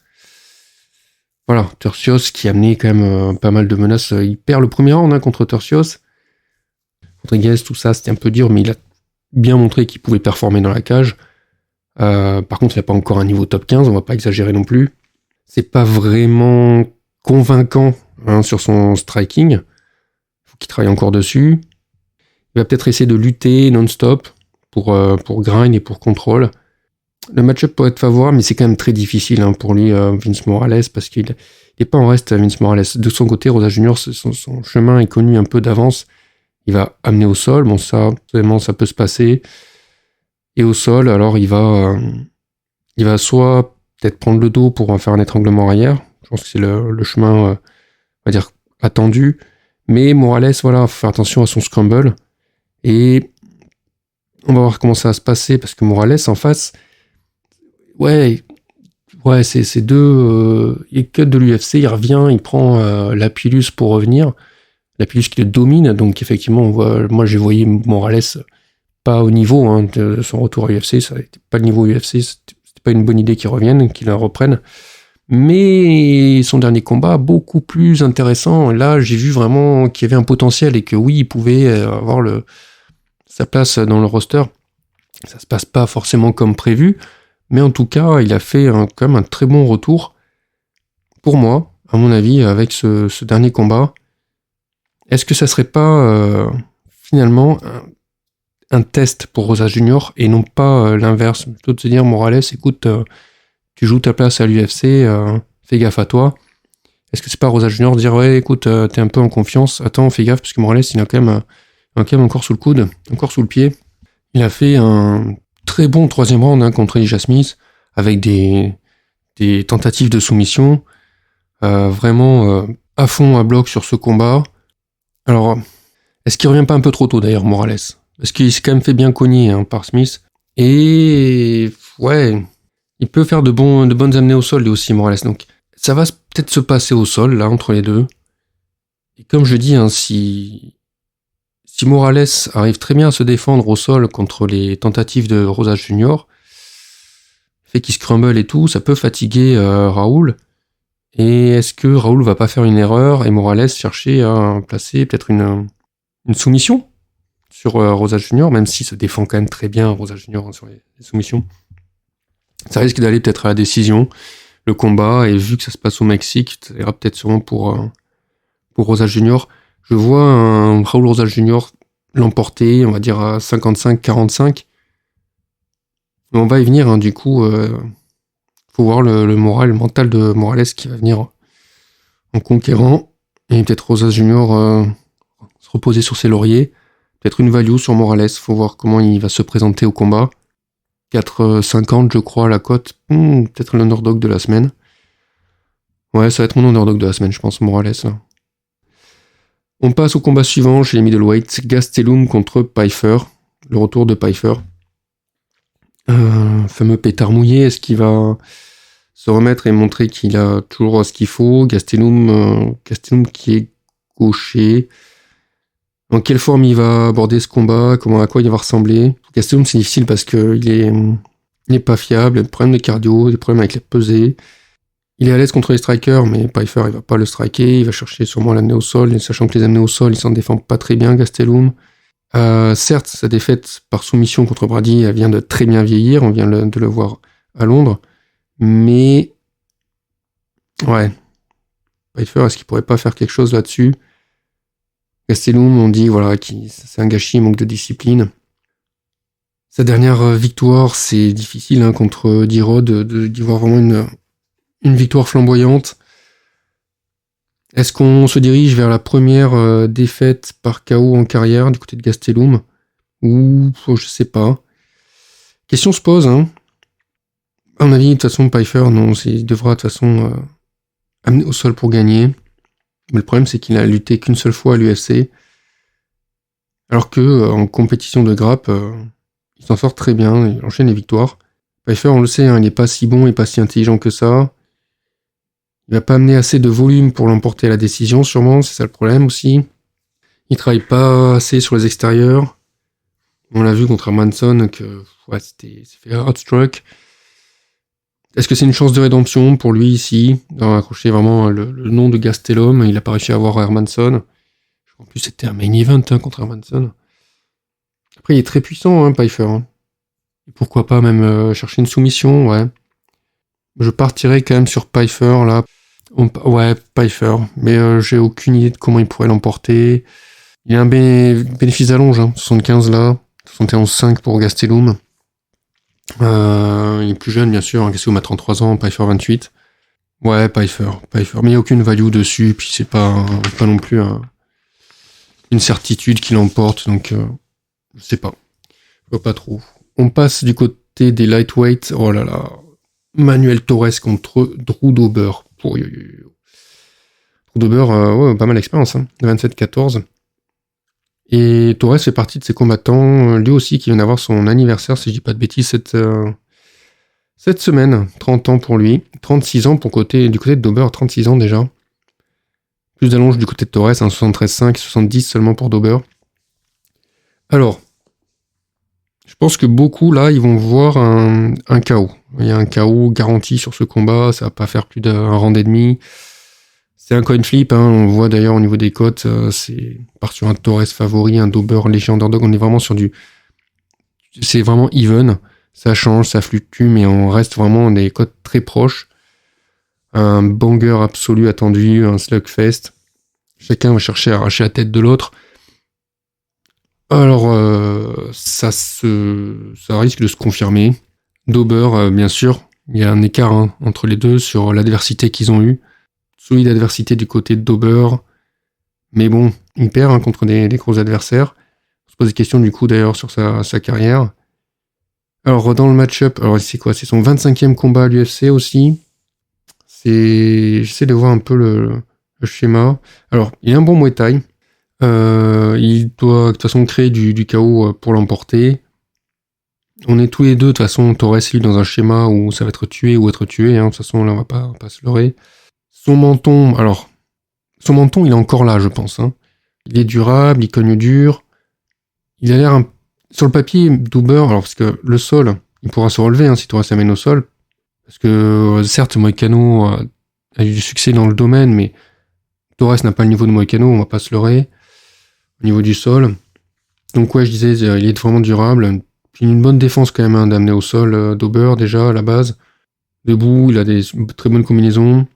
Voilà, Turcios qui a amené quand même pas mal de menaces. Il perd le premier round hein, contre Turcios. Rodriguez, tout ça, c'était un peu dur, mais il a bien montré qu'il pouvait performer dans la cage. Par contre, il n'a pas encore un niveau top 15, on va pas exagérer non plus. C'est pas vraiment convaincant hein, sur son striking. Il faut qu'il travaille encore dessus. Il va peut-être essayer de lutter non-stop pour grind et pour contrôle. Le match-up pourrait être favorable, mais c'est quand même très difficile hein, pour lui, Vince Morales, parce qu'il n'est pas en reste, Vince Morales. De son côté, Rosas Junior, son chemin est connu un peu d'avance. Il va amener au sol, bon ça, vraiment, ça peut se passer. Et au sol, alors il va soit peut-être prendre le dos pour faire un étranglement arrière. Je pense que c'est le chemin, on va dire, attendu. Mais Morales, voilà, faut faire attention à son scramble. Et on va voir comment ça va se passer, parce que Morales, en face, ouais, c'est deux... il cut de l'UFC, il revient, il prend Lapillus pour revenir. Lapillus qui le domine, donc effectivement, moi j'ai voyé Morales pas au niveau hein, de son retour à l'UFC, ça n'était pas le niveau UFC, c'était pas une bonne idée qu'il revienne, qu'il la reprenne. Mais son dernier combat, beaucoup plus intéressant. Là, j'ai vu vraiment qu'il y avait un potentiel et que oui, il pouvait avoir sa place dans le roster. Ça se passe pas forcément comme prévu, mais en tout cas, il a fait quand même un très bon retour. Pour moi, à mon avis, avec ce dernier combat, est-ce que ça serait pas finalement un test pour Rosas Junior et non pas l'inverse, plutôt de se dire Morales, écoute, tu joues ta place à l'UFC, fais gaffe à toi. Est-ce que c'est pas Rosas Junior de dire ouais, écoute, t'es un peu en confiance, attends, fais gaffe parce que Morales, il a quand même encore sous le coude, encore sous le pied. Il a fait un très bon troisième round hein, contre Elijah Smith avec des tentatives de soumission, vraiment à fond à bloc sur ce combat. Alors, est-ce qu'il revient pas un peu trop tôt d'ailleurs, Morales? Parce qu'il s'est quand même fait bien cogner hein, par Smith. Et ouais, il peut faire de bonnes amenées au sol lui aussi, Morales. Donc ça va peut-être se passer au sol, là, entre les deux. Et comme je dis, hein, si Morales arrive très bien à se défendre au sol contre les tentatives de Rosas Junior, fait qu'il scramble et tout, ça peut fatiguer Raoul. Et est-ce que Raoul va pas faire une erreur et Morales chercher à placer peut-être une soumission sur Rosas Junior, même s'il se défend quand même très bien Rosas Junior hein, sur les soumissions. Ça risque d'aller peut-être à la décision, le combat, et vu que ça se passe au Mexique, ça ira peut-être sûrement pour Rosas Junior. Je vois un Raoul Rosas Junior l'emporter, on va dire à 55-45. Mais on va y venir, hein, du coup, faut voir le mental de Morales qui va venir en conquérant, et peut-être Rosas Junior se reposer sur ses lauriers. Peut-être une value sur Morales, faut voir comment il va se présenter au combat. 4,50 je crois à la cote, peut-être l'underdog de la semaine. Ouais, ça va être mon underdog de la semaine, je pense, Morales. Là. On passe au combat suivant chez les middleweight, Gastelum contre Pyfer, le retour de Pyfer. Fameux pétard mouillé, est-ce qu'il va se remettre et montrer qu'il a toujours ce qu'il faut? Gastelum qui est gaucher. En quelle forme il va aborder ce combat? À quoi il va ressembler? Gastelum, c'est difficile parce qu'il n'est pas fiable, il a des problèmes de cardio, des problèmes avec les pesées. Il est à l'aise contre les strikers, mais Pyfer, il va pas le striker, il va chercher sûrement l'amener au sol, et sachant que les amener au sol, il s'en défend pas très bien, Gastelum. Certes, sa défaite par soumission contre Brady, elle vient de très bien vieillir, on vient de le voir à Londres, mais ouais, Pfeiffer, est-ce qu'il pourrait pas faire quelque chose là-dessus? Gastelum, on dit voilà, c'est un gâchis, manque de discipline. Sa dernière victoire, c'est difficile hein, contre D-Rod d'y voir vraiment une victoire flamboyante. Est-ce qu'on se dirige vers la première défaite par KO en carrière du côté de Gastelum? Ou je sais pas. Question se pose, hein. À mon avis, de toute façon, Pfeiffer, non, il devra de toute façon amener au sol pour gagner. Mais le problème, c'est qu'il a lutté qu'une seule fois à l'UFC. Alors que en compétition de grappe, il s'en sort très bien, il enchaîne les victoires. Pfeiffer, on le sait, hein, il n'est pas si bon et pas si intelligent que ça. Il va pas amener assez de volume pour l'emporter à la décision, sûrement, c'est ça le problème aussi. Il travaille pas assez sur les extérieurs. On l'a vu contre Hermansson que ouais, c'est fait hardstruck. Est-ce que c'est une chance de rédemption pour lui ici, d'avoir accroché vraiment le nom de Gastelum? Il a pas réussi à avoir Hermansson. En plus, c'était un main event hein, contre Hermansson. Après, il est très puissant, hein, Pfeiffer. Hein. Pourquoi pas même chercher une soumission, ouais. Je partirais quand même sur Pfeiffer, là. Ouais, Pfeiffer. Mais j'ai aucune idée de comment il pourrait l'emporter. Il y a un bénéfice d'allonge, hein. 75 là. 71,5 pour Gastelum. Il est plus jeune, bien sûr. Hein. Gastelum a 33 ans, Pfeiffer 28. Ouais, Pfeiffer. Mais il n'y a aucune value dessus. Puis c'est pas non plus une certitude qui l'emporte. Donc, je sais pas. Je vois pas trop. On passe du côté des lightweights. Oh là là. Manuel Torres contre Drew Dober. Drew Dober, ouais, pas mal d'expérience. Hein. 27-14. Et Torres fait partie de ces combattants, lui aussi, qui vient d'avoir son anniversaire, si je dis pas de bêtises, cette semaine. 30 ans pour lui. 36 ans du côté de Dober, 36 ans déjà. Plus d'allonge du côté de Torres, hein, 73,5, 70 seulement pour Dober. Alors, je pense que beaucoup, là, ils vont voir un KO. Il y a un KO garanti sur ce combat, ça va pas faire plus d'un round et demi. C'est un coin flip, hein, on voit d'ailleurs au niveau des cotes, c'est part sur un Torres favori, un Dober léger underdog, on est vraiment sur c'est vraiment even, ça change, ça fluctue, mais on reste vraiment des cotes très proches. Un banger absolu attendu, un slugfest. Chacun va chercher à arracher la tête de l'autre. Alors, ça risque de se confirmer. Dober, bien sûr, il y a un écart hein, entre les deux sur l'adversité qu'ils ont eue. Solide adversité du côté de Dober. Mais bon, il perd hein, contre des gros adversaires. On se pose des questions du coup d'ailleurs sur sa carrière. Alors dans le match-up, alors c'est quoi? C'est son 25e combat à l'UFC aussi. J'essaie de voir un peu le schéma. Alors, il a un bon Muay Thai. Il doit de toute façon créer du chaos pour l'emporter. On est tous les deux, de toute façon, Torres, lui, dans un schéma où ça va être tué ou être tué. Hein. De toute façon, là, on va pas se leurrer. Son menton, il est encore là, je pense. Hein. Il est durable, il cogne dur. Il a l'air... Sur le papier, Dober, alors parce que le sol, il pourra se relever hein, si Torres s'amène au sol. Parce que, certes, Moïcano a eu du succès dans le domaine, mais Torres n'a pas le niveau de Moïcano, on va pas se leurrer. Au niveau du sol. Donc ouais, je disais, il est vraiment durable. Puis une bonne défense quand même hein, d'amener au sol Dober déjà à la base. Debout, il a des très bonnes combinaisons.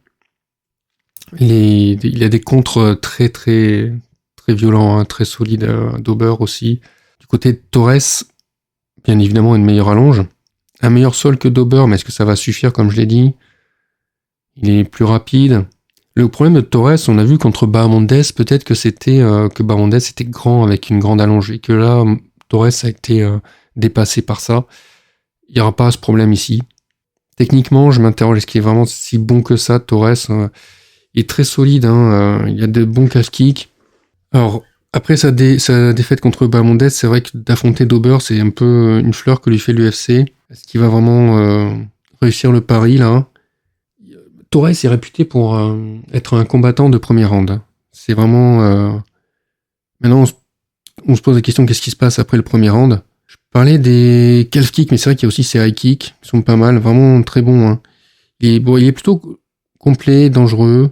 Il a des contres très très très violents, hein, très solides. Dober aussi. Du côté de Torres, bien évidemment une meilleure allonge. Un meilleur sol que Dober, mais est-ce que ça va suffire comme je l'ai dit? Il est plus rapide. Le problème de Torres, on a vu contre Bahamondes, peut-être que c'était que Bahamondes était grand avec une grande allonge et que là, Torres a été dépassé par ça. Il n'y aura pas ce problème ici. Techniquement, je m'interroge, est-ce qu'il est vraiment si bon que ça, Torres il est très solide, hein, il y a de bons calf-kicks. Alors, après sa défaite contre Bahamondes, c'est vrai que d'affronter Dober, c'est un peu une fleur que lui fait l'UFC. Est-ce qu'il va vraiment réussir le pari, là? Torres est réputé pour être un combattant de premier round. C'est vraiment... Maintenant, on se pose la question, qu'est-ce qui se passe après le premier round? Je parlais des calf kicks, mais c'est vrai qu'il y a aussi ces high kicks, qui sont pas mal, vraiment très bons. Hein. Il est plutôt complet, dangereux,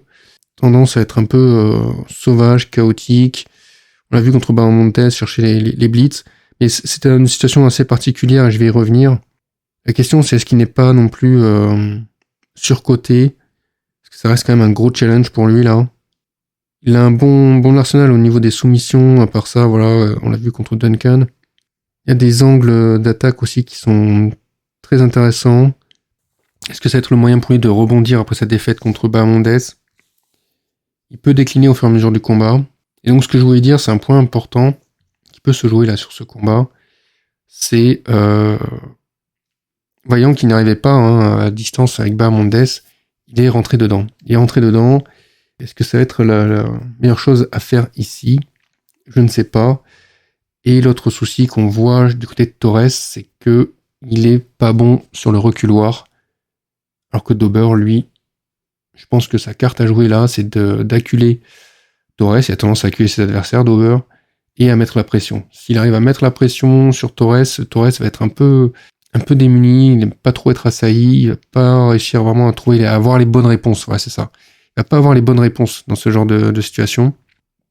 tendance à être un peu sauvage, chaotique. On l'a vu contre Bahamondes chercher les blitz. Mais c'était une situation assez particulière et je vais y revenir. La question, c'est est-ce qu'il n'est pas non plus surcoté? Parce que ça reste quand même un gros challenge pour lui, là. Il a un bon arsenal au niveau des soumissions. À part ça, voilà, on l'a vu contre Duncan. Il y a des angles d'attaque aussi qui sont très intéressants. Est-ce que ça va être le moyen pour lui de rebondir après sa défaite contre Bahamondes? Il peut décliner au fur et à mesure du combat. Et donc, ce que je voulais dire, c'est un point important qui peut se jouer là sur ce combat. C'est voyant qu'il n'arrivait pas à distance avec Bahamondes, il est rentré dedans. Est-ce que ça va être la meilleure chose à faire ici? Je ne sais pas. Et l'autre souci qu'on voit du côté de Torres, c'est que il est pas bon sur le reculoir. Alors que Dober, lui, je pense que sa carte à jouer là, c'est d'acculer Torres. Il a tendance à acculer ses adversaires, Dober, et à mettre la pression. S'il arrive à mettre la pression sur Torres va être un peu démuni, il n'aime pas trop être assailli, il va pas réussir vraiment à avoir les bonnes réponses. Ouais, c'est ça. Il va pas avoir les bonnes réponses dans ce genre de situation.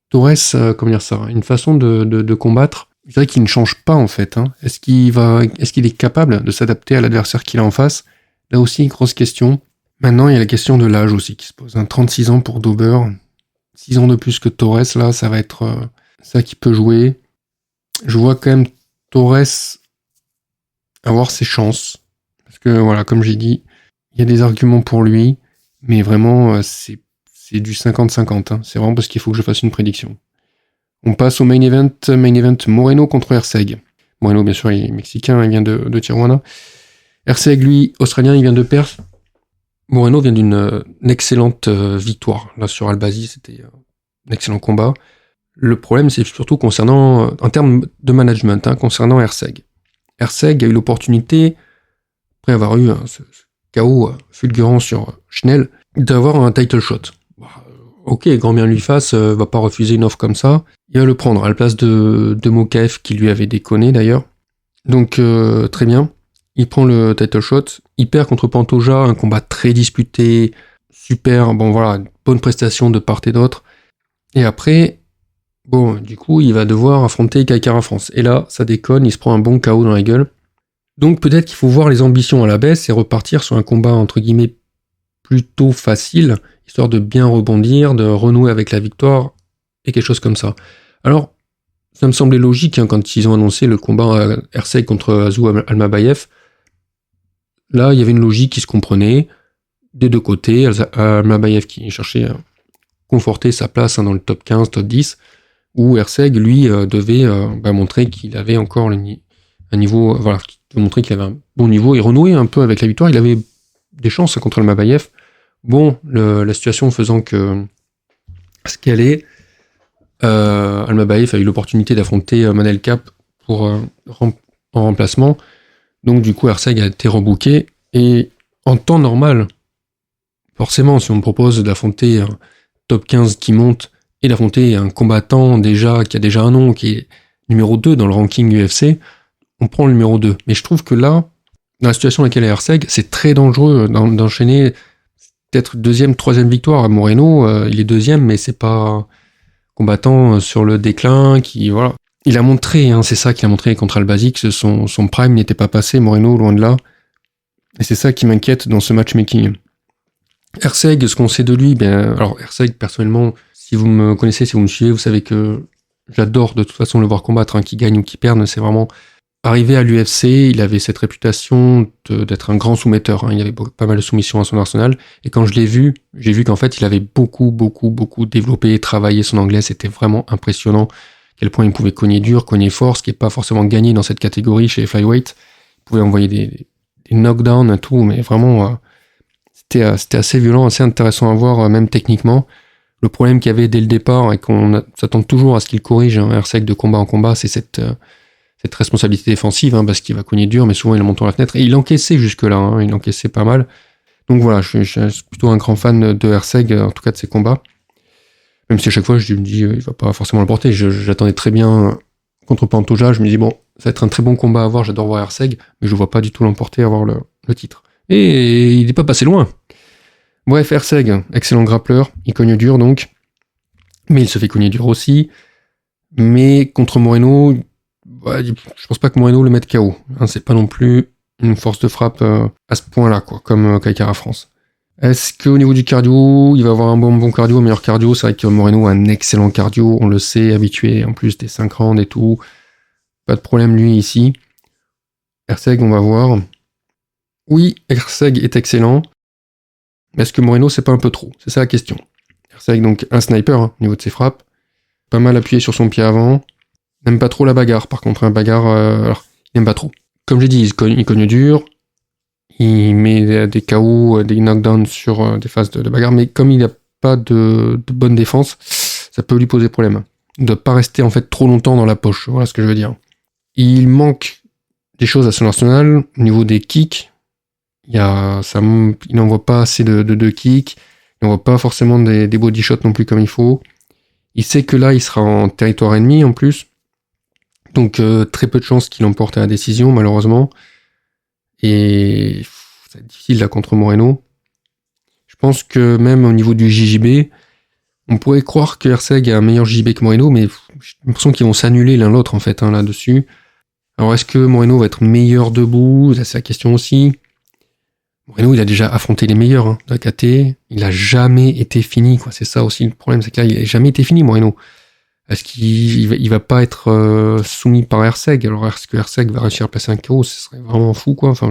Torres, comment dire ça, une façon de combattre, je dirais qu'il ne change pas en fait. Est-ce qu'il est capable de s'adapter à l'adversaire qu'il a en face? Là aussi, grosse question. Maintenant, il y a la question de l'âge aussi qui se pose. 36 ans pour Dober, 6 ans de plus que Torres, là, ça va être ça qui peut jouer. Je vois quand même Torres avoir ses chances. Parce que, voilà, comme j'ai dit, il y a des arguments pour lui, mais vraiment, c'est du 50-50. C'est vraiment parce qu'il faut que je fasse une prédiction. On passe au main event Moreno contre Erceg. Moreno, bien sûr, il est mexicain, il vient de Tijuana. Erceg, lui, australien, il vient de Perth. Moreno vient d'une excellente victoire. Là, sur Albazi, c'était un excellent combat. Le problème, c'est surtout concernant, en termes de management, concernant Erceg. Erceg a eu l'opportunité, après avoir eu ce KO fulgurant sur Schnell, d'avoir un title shot. Ok, grand bien lui fasse, va pas refuser une offre comme ça. Il va le prendre à la place de Mokaev, qui lui avait déconné d'ailleurs. Donc, très bien. Il prend le title shot. Il perd contre Pantoja, un combat très disputé, super, bon voilà, bonne prestation de part et d'autre. Et après, bon, du coup, il va devoir affronter Kai Kara France. Et là, ça déconne, il se prend un bon KO dans la gueule. Donc peut-être qu'il faut voir les ambitions à la baisse et repartir sur un combat, entre guillemets, plutôt facile, histoire de bien rebondir, de renouer avec la victoire, et quelque chose comme ça. Alors, ça me semblait logique quand ils ont annoncé le combat Erceg contre Azou Almabayev. Là, il y avait une logique qui se comprenait, des deux côtés. Almabayev qui cherchait à conforter sa place dans le top 15, top 10, où Erceg, lui, devait montrer qu'il avait encore un niveau, voilà, montrer qu'il avait un bon niveau et renouer un peu avec la victoire. Il avait des chances contre Almabayev. Bon, la situation faisant que ce qu'elle est, Almabayev a eu l'opportunité d'affronter Manel Cap en remplacement. Donc du coup, Erceg a été rebooké. Et en temps normal, forcément, si on me propose d'affronter un top 15 qui monte et d'affronter un combattant qui a déjà un nom, qui est numéro 2 dans le ranking UFC, on prend le numéro 2. Mais je trouve que là, dans la situation dans laquelle est Erceg, c'est très dangereux d'enchaîner peut-être deuxième, troisième victoire. Moreno, il est deuxième, mais c'est pas combattant sur le déclin qui, voilà. Il a montré, c'est ça qu'il a montré contre Albazi, que son prime n'était pas passé, Moreno, loin de là. Et c'est ça qui m'inquiète dans ce matchmaking. Erceg, ce qu'on sait de lui, alors Erceg, personnellement, si vous me connaissez, si vous me suivez, vous savez que j'adore de toute façon le voir combattre, qu'il gagne ou qu'il perde, c'est vraiment... Arrivé à l'UFC, il avait cette réputation d'être un grand soumetteur. Il y avait pas mal de soumissions à son arsenal. Et quand je l'ai vu, j'ai vu qu'en fait, il avait beaucoup développé, travaillé son anglais. C'était vraiment impressionnant. À quel point il pouvait cogner dur, cogner fort, ce qui n'est pas forcément gagné dans cette catégorie chez les flyweight. Il pouvait envoyer des knockdowns et tout, mais vraiment, c'était assez violent, assez intéressant à voir, même techniquement. Le problème qu'il y avait dès le départ, et qu'on s'attend toujours à ce qu'il corrige Erceg de combat en combat, c'est cette responsabilité défensive, parce qu'il va cogner dur, mais souvent il monte à la fenêtre. Et il encaissait jusque-là, il encaissait pas mal. Donc voilà, je suis plutôt un grand fan de Erceg, en tout cas de ses combats. Même si à chaque fois, je me dis, il va pas forcément le porter. J'attendais très bien contre Pantoja. Je me dis, bon, ça va être un très bon combat à voir. J'adore voir Erceg, mais je vois pas du tout l'emporter à avoir le titre. Et il n'est pas passé loin. Bref, Erceg, excellent grappleur. Il cogne dur, donc. Mais il se fait cogner dur aussi. Mais contre Moreno, je pense pas que Moreno le mette KO. Hein, c'est pas non plus une force de frappe à ce point-là, quoi, comme Kaikara France. Est-ce qu'au niveau du cardio, il va avoir un bon cardio, un meilleur cardio? C'est vrai que Moreno a un excellent cardio, on le sait, habitué en plus des 5 rounds et tout. Pas de problème lui ici. Erceg, on va voir. Oui, Erceg est excellent. Mais est-ce que Moreno, c'est pas un peu trop? C'est ça la question. Erceg, donc un sniper au niveau de ses frappes. Pas mal appuyé sur son pied avant. Il n'aime pas trop la bagarre, par contre. Un bagarre, alors, il n'aime pas trop. Comme j'ai dit, il cogne dur. Il met des KO, des knockdowns sur des phases de bagarre. Mais comme il n'a pas de bonne défense, ça peut lui poser problème. Il ne doit pas rester en fait trop longtemps dans la poche. Voilà ce que je veux dire. Il manque des choses à son arsenal. Au niveau des kicks, il n'envoie pas assez de kicks. Il n'envoie pas forcément des body shots non plus comme il faut. Il sait que là, il sera en territoire ennemi en plus. Donc très peu de chances qu'il emporte à la décision, malheureusement. Et c'est difficile là contre Moreno. Je pense que même au niveau du JJB, on pourrait croire que Erceg a un meilleur JJB que Moreno, mais j'ai l'impression qu'ils vont s'annuler l'un l'autre en fait là-dessus. Alors est-ce que Moreno va être meilleur debout? C'est la question aussi. Moreno, il a déjà affronté les meilleurs de la KT. Il a jamais été fini, quoi. C'est ça aussi le problème, c'est que là, il a jamais été fini, Moreno. Est-ce qu'il va pas être soumis par Erceg? Alors est-ce que Erceg va réussir à placer un KO? Ce serait vraiment fou, quoi. Enfin,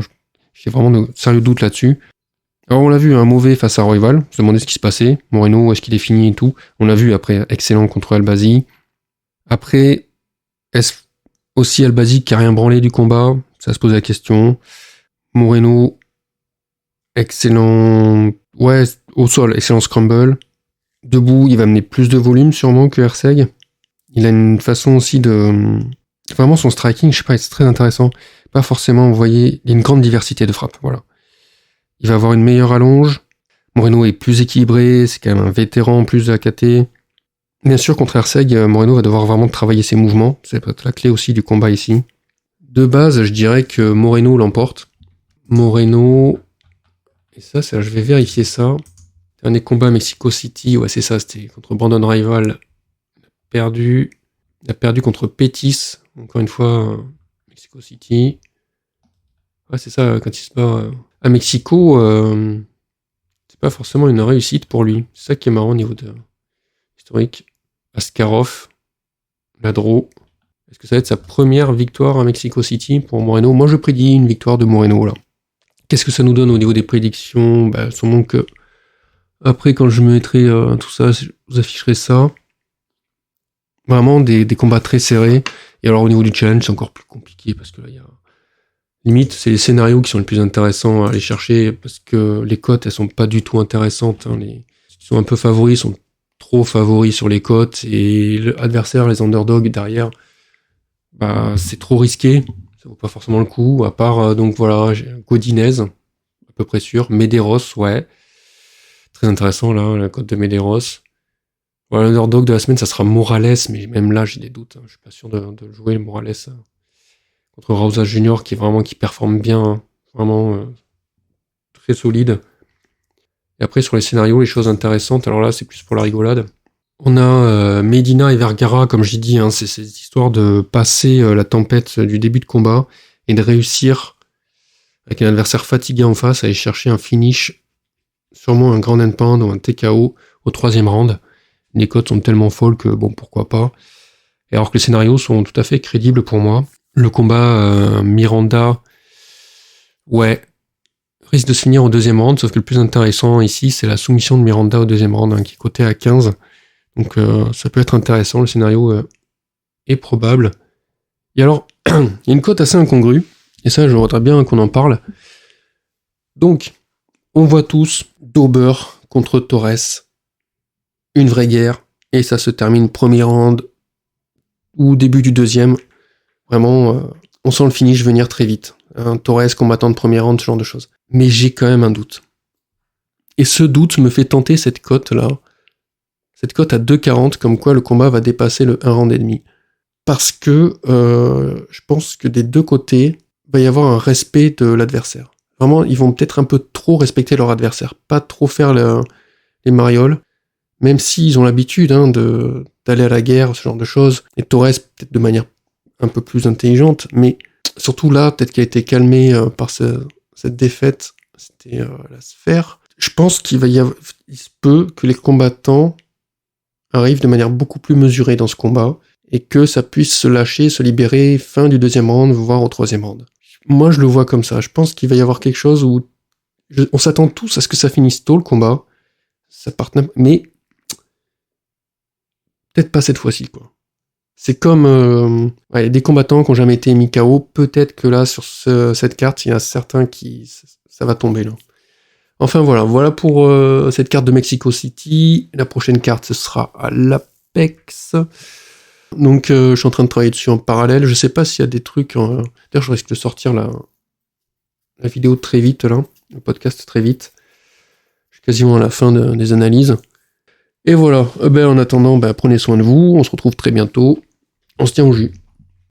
j'ai vraiment de sérieux doutes là-dessus. Alors on l'a vu, un mauvais face à Royval. On se demandait ce qui se passait. Moreno, est-ce qu'il est fini et tout? On l'a vu après, excellent contre Albazi. Après, est-ce aussi Albazi qui a rien branlé du combat? Ça se pose la question. Moreno, excellent. Ouais, au sol, excellent scramble. Debout, il va amener plus de volume sûrement que Erceg. Il a une façon aussi de... Vraiment, son striking, je sais pas, c'est très intéressant. Pas forcément, vous voyez, il y a une grande diversité de frappes, voilà. Il va avoir une meilleure allonge. Moreno est plus équilibré, c'est quand même un vétéran en plus de la KT. Bien sûr, contre Erceg, Moreno va devoir vraiment travailler ses mouvements. C'est peut-être la clé aussi du combat ici. De base, je dirais que Moreno l'emporte. Moreno... Et ça, je vais vérifier ça. Dernier combat à Mexico City, ouais, c'est ça, c'était contre Brandon Rival. Il a perdu contre Pettis, encore une fois, Mexico City. Ouais, c'est ça, quand il se bat à Mexico, c'est pas forcément une réussite pour lui. C'est ça qui est marrant au niveau de historique. Askarov, Ladro. Est-ce que ça va être sa première victoire à Mexico City pour Moreno? Moi, je prédis une victoire de Moreno, là. Qu'est-ce que ça nous donne au niveau des prédictions? Sûrement que après, quand je mettrai tout ça, je vous afficherai ça. Vraiment des combats très serrés. Et alors au niveau du challenge, c'est encore plus compliqué parce que là, il y a... Limite, c'est les scénarios qui sont les plus intéressants à aller chercher parce que les cotes, elles sont pas du tout intéressantes. Ceux qui sont un peu favoris sont trop favoris sur les cotes et l'adversaire, les underdogs derrière, c'est trop risqué. Ça vaut pas forcément le coup. À part, donc voilà, j'ai Godinez, à peu près sûr. Medeiros, ouais. Très intéressant là, la cote de Medeiros. Voilà, l'underdog de la semaine, ça sera Morales, mais même là, j'ai des doutes. Je suis pas sûr de jouer Morales contre Rausa Junior, qui performe bien, vraiment très solide. Et après, sur les scénarios, les choses intéressantes, alors là, c'est plus pour la rigolade. On a Medina et Vergara, comme j'ai dit, c'est cette histoire de passer la tempête du début de combat et de réussir, avec un adversaire fatigué en face, à aller chercher un finish, sûrement un grand endpound ou un TKO au 3e round. Les cotes sont tellement folles que, bon, pourquoi pas. Et alors que les scénarios sont tout à fait crédibles pour moi. Le combat Miranda, ouais, risque de se finir au 2e round, sauf que le plus intéressant ici, c'est la soumission de Miranda au 2e round, qui est coté à 15. Donc ça peut être intéressant, le scénario est probable. Et alors, il y a une cote assez incongrue, et ça, je voudrais bien qu'on en parle. Donc, on voit tous Dauber contre Torres, une vraie guerre, et ça se termine 1er round ou début du 2e. Vraiment, on sent le finish venir très vite. Torres, combattant de 1er round, ce genre de choses. Mais j'ai quand même un doute. Et ce doute me fait tenter cette cote-là. Cette cote à 2,40, comme quoi le combat va dépasser le 1 round et demi. Parce que je pense que des deux côtés, il va y avoir un respect de l'adversaire. Vraiment, ils vont peut-être un peu trop respecter leur adversaire. Pas trop faire les marioles. Même s'ils ont l'habitude de d'aller à la guerre, ce genre de choses. Et Torres, peut-être de manière un peu plus intelligente, mais surtout là, peut-être qu'il a été calmé par cette défaite, c'était la sphère. Je pense il se peut que les combattants arrivent de manière beaucoup plus mesurée dans ce combat, et que ça puisse se lâcher, se libérer fin du 2e round, voire au 3e round. Moi, je le vois comme ça. Je pense qu'il va y avoir quelque chose où on s'attend tous à ce que ça finisse tôt, le combat. Mais peut-être pas cette fois-ci, quoi. C'est comme des combattants qui n'ont jamais été mis KO. Peut-être que là, sur cette carte, il y en a certains qui... ça va tomber, là. Enfin, voilà pour cette carte de Mexico City. La prochaine carte, ce sera à l'Apex. Donc, je suis en train de travailler dessus en parallèle. Je sais pas s'il y a des trucs... D'ailleurs, je risque de sortir la vidéo très vite, là. Le podcast très vite. Je suis quasiment à la fin des analyses. Et voilà. En attendant, prenez soin de vous. On se retrouve très bientôt. On se tient au jus.